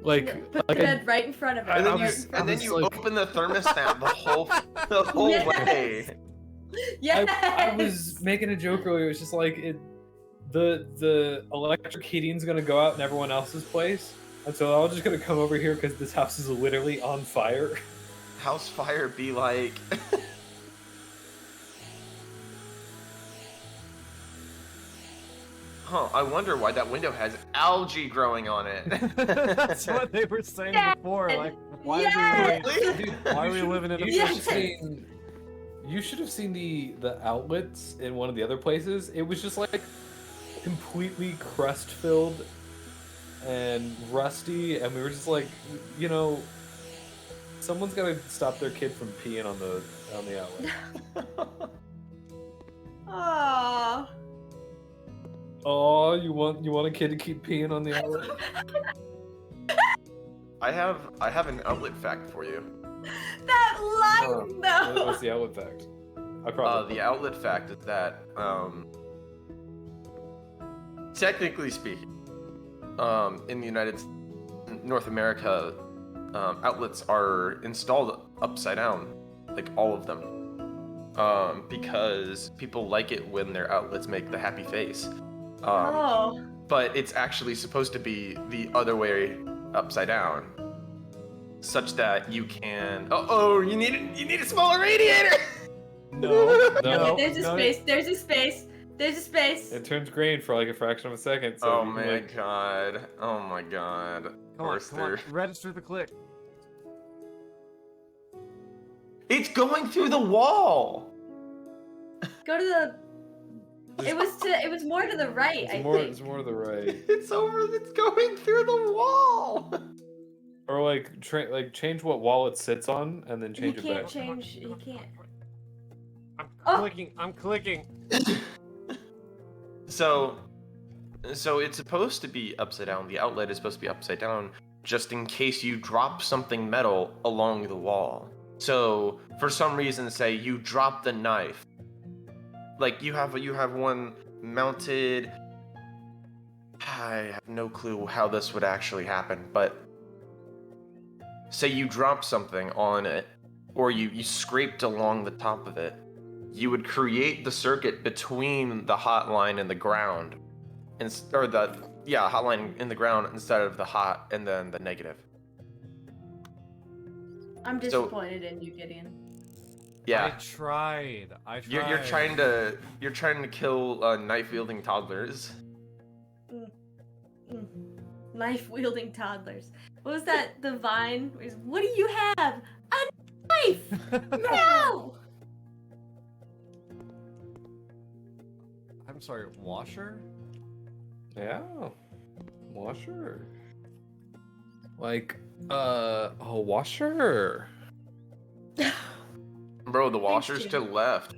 Like, Put the bed right in front of it. And then I you was- and then was you like- open the thermostat the whole Yes. way. Yes. I was making a joke earlier. It's just like the electric heating's gonna go out in everyone else's place, and so I'm just gonna come over here because this house is literally on fire. House fire be like. Huh, I wonder why that window has algae growing on it. That's what they were saying Yeah. before. Like, why Yes. are we Really? why are we living in a You Yes. should have seen. You should have seen the outlets in one of the other places. It was just like completely crust filled and rusty, and we were just like, you know, someone's gotta stop their kid from peeing on the outlet. Aww. Oh, you want a kid to keep peeing on the outlet? I have an outlet fact for you. That line though. What's the outlet fact? I probably The outlet fact is that technically speaking, in the North America, outlets are installed upside down, like all of them, because people like it when their outlets make the happy face. Oh. But it's actually supposed to be the other way, upside down, such that you can. Oh, you need a smaller radiator. No. No. There's a space. There's a space. There's a space. It turns green for like a fraction of a second. So Oh you can, my like, god. Oh my god. Come on. Register the click. It's going through the wall. Go to the. It was more to the right. I think. It's more to the right. It's going through the wall. Or like change what wall it sits on and then He change it can't back. change. He can't. I'm clicking. So it's supposed to be upside down. The outlet is supposed to be upside down, just in case you drop something metal along the wall. So for some reason, say you drop the knife, like you have one mounted. I have no clue how this would actually happen, but say you drop something on it, or you scraped along the top of it, you would create the circuit between the hot line and the ground, hot line in the ground instead of the hot and then the negative. I'm disappointed in you, Gideon. Yeah. I tried. You're trying to kill knife wielding toddlers. Knife wielding toddlers. What was that? The Vine? What do you have? A knife! No! I'm sorry, washer? Yeah. Washer. Like, washer. Bro, the washer's Jim. to the left.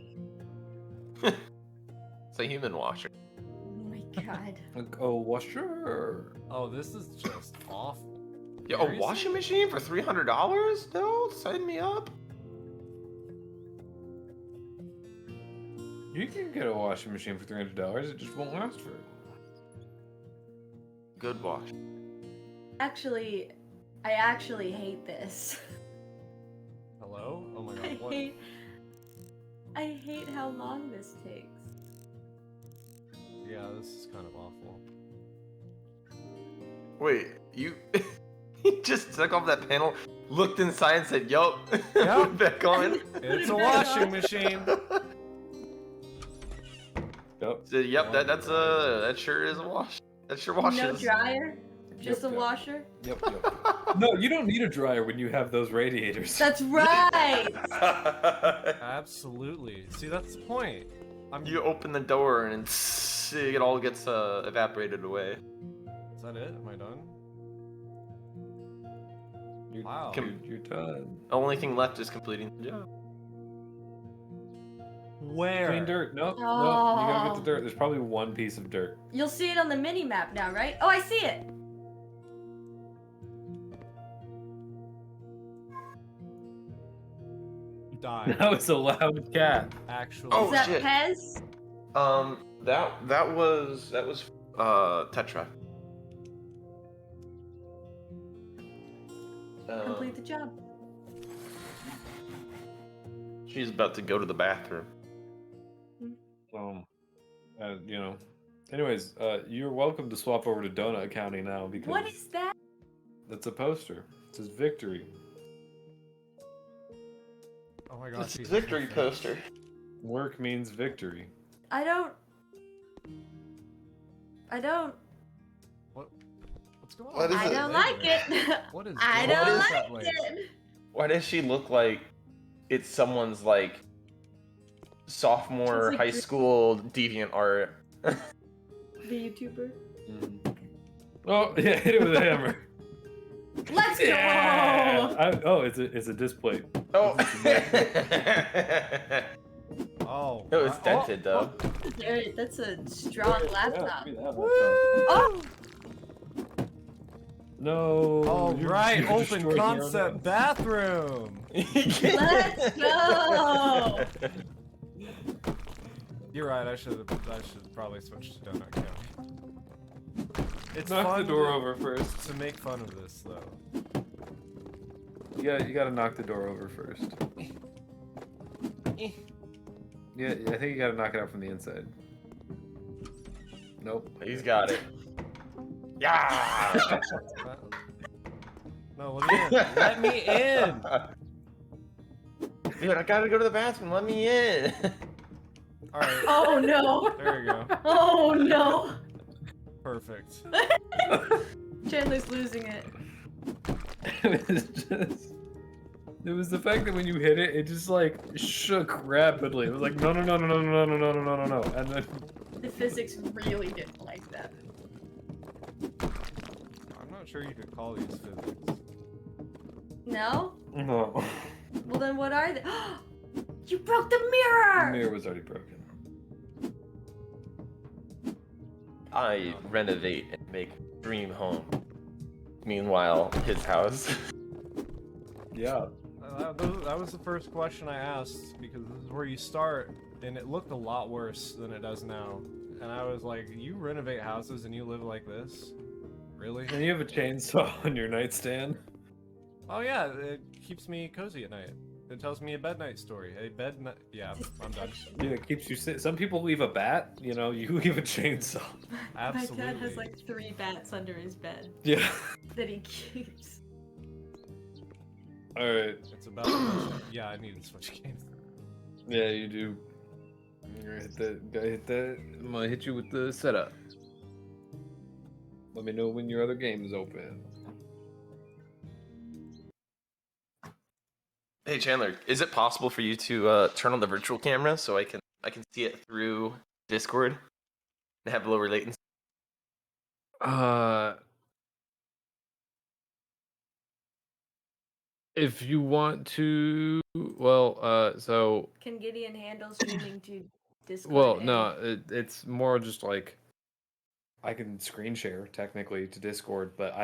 It's a human washer. Oh my god. Like, washer. Oh, this is just awful. Yo, a Seriously? washing machine for $300? No, sign me up. You can get a washing machine for $300. It just won't last for. Good wash. Actually, I actually hate this. Hello? Oh my I god, what? I hate how long this takes. Yeah, this is kind of awful. Wait, you just took off that panel, looked inside and said, yup, Yup. back on. It's a washing machine. Yep. So, yep, that sure is a wash. That sure washes. No dryer? Just Yep, a yep. washer? Yep. No, you don't need a dryer when you have those radiators. That's right! Absolutely. See, that's the point. You open the door and it all gets evaporated away. Is that it? Am I done? You're, Wow. you're done. The only thing left is completing the job. Where? Clean dirt. No, you gotta Oh. get the dirt. There's probably one piece of dirt. You'll see it on the mini map now, right? Oh, I see it! Die. That was a loud cat. Actually. Oh, Is that shit. Pez? That was Tetra. Complete the job. She's about to go to the bathroom. Anyways, you're welcome to swap over to Donut County now because What is that? that's a poster. It says victory. Oh my gosh. It's a he's- victory poster. Work means victory. I don't. What's going on? What is I it? don't like it. What is I going don't on with like that lady? it. Why does she look like it's someone's like sophomore She's like high school deviant art? The YouTuber. Oh yeah, hit it with a hammer. Let's go! It's a display. Oh. Oh. No, it's wow. dented though. That's a strong laptop. Yeah, give me that laptop. Oh! No. Oh, you're- right. you're Open destroying your own concept house. bathroom. Let's go! You're right. I should probably switch to Donut County. It's Knock fun the door to, over first. to make fun of this though. You gotta knock the door over first. Yeah, I think you gotta knock it out from the inside. Nope. He's got it. Yeah. No, let me in. Let me in. Dude, I gotta go to the bathroom. Let me in. All right. Oh no! There you go. Oh no! Perfect. Chandler's losing it. It was the fact that when you hit it, it just like shook rapidly. It was like no, and then The physics really didn't like that. I'm not sure you could call these physics. No? no. Well then what are they? You broke the The mirror! mirror was already broken. I renovate and make dream home. Meanwhile, his house. Yeah. That was the first question I asked because this is where you start, and it looked a lot worse than it does now. And I was like, "You renovate houses and you live like this? Really?" And you have a chainsaw on your nightstand. Oh yeah, it keeps me cozy at night. It tells me a bed night story. Yeah, I'm done. Yeah, it keeps you sit. Some people leave a bat. You know, you leave a chainsaw. Absolutely. My dad has like 3 bats under his bed Yeah. that he keeps. All right. It's about. Yeah, I need to switch games. Yeah, you do. You're gonna hit that. Gotta hit that. I'm gonna hit you with the setup. Let me know when your other game is open. Hey Chandler, is it possible for you to turn on the virtual camera so I can see it through Discord and have lower latency? If you want to, well, so, Can Gideon handle streaming to Discord? well, and- no, it's more just like I can screen share technically to Discord, but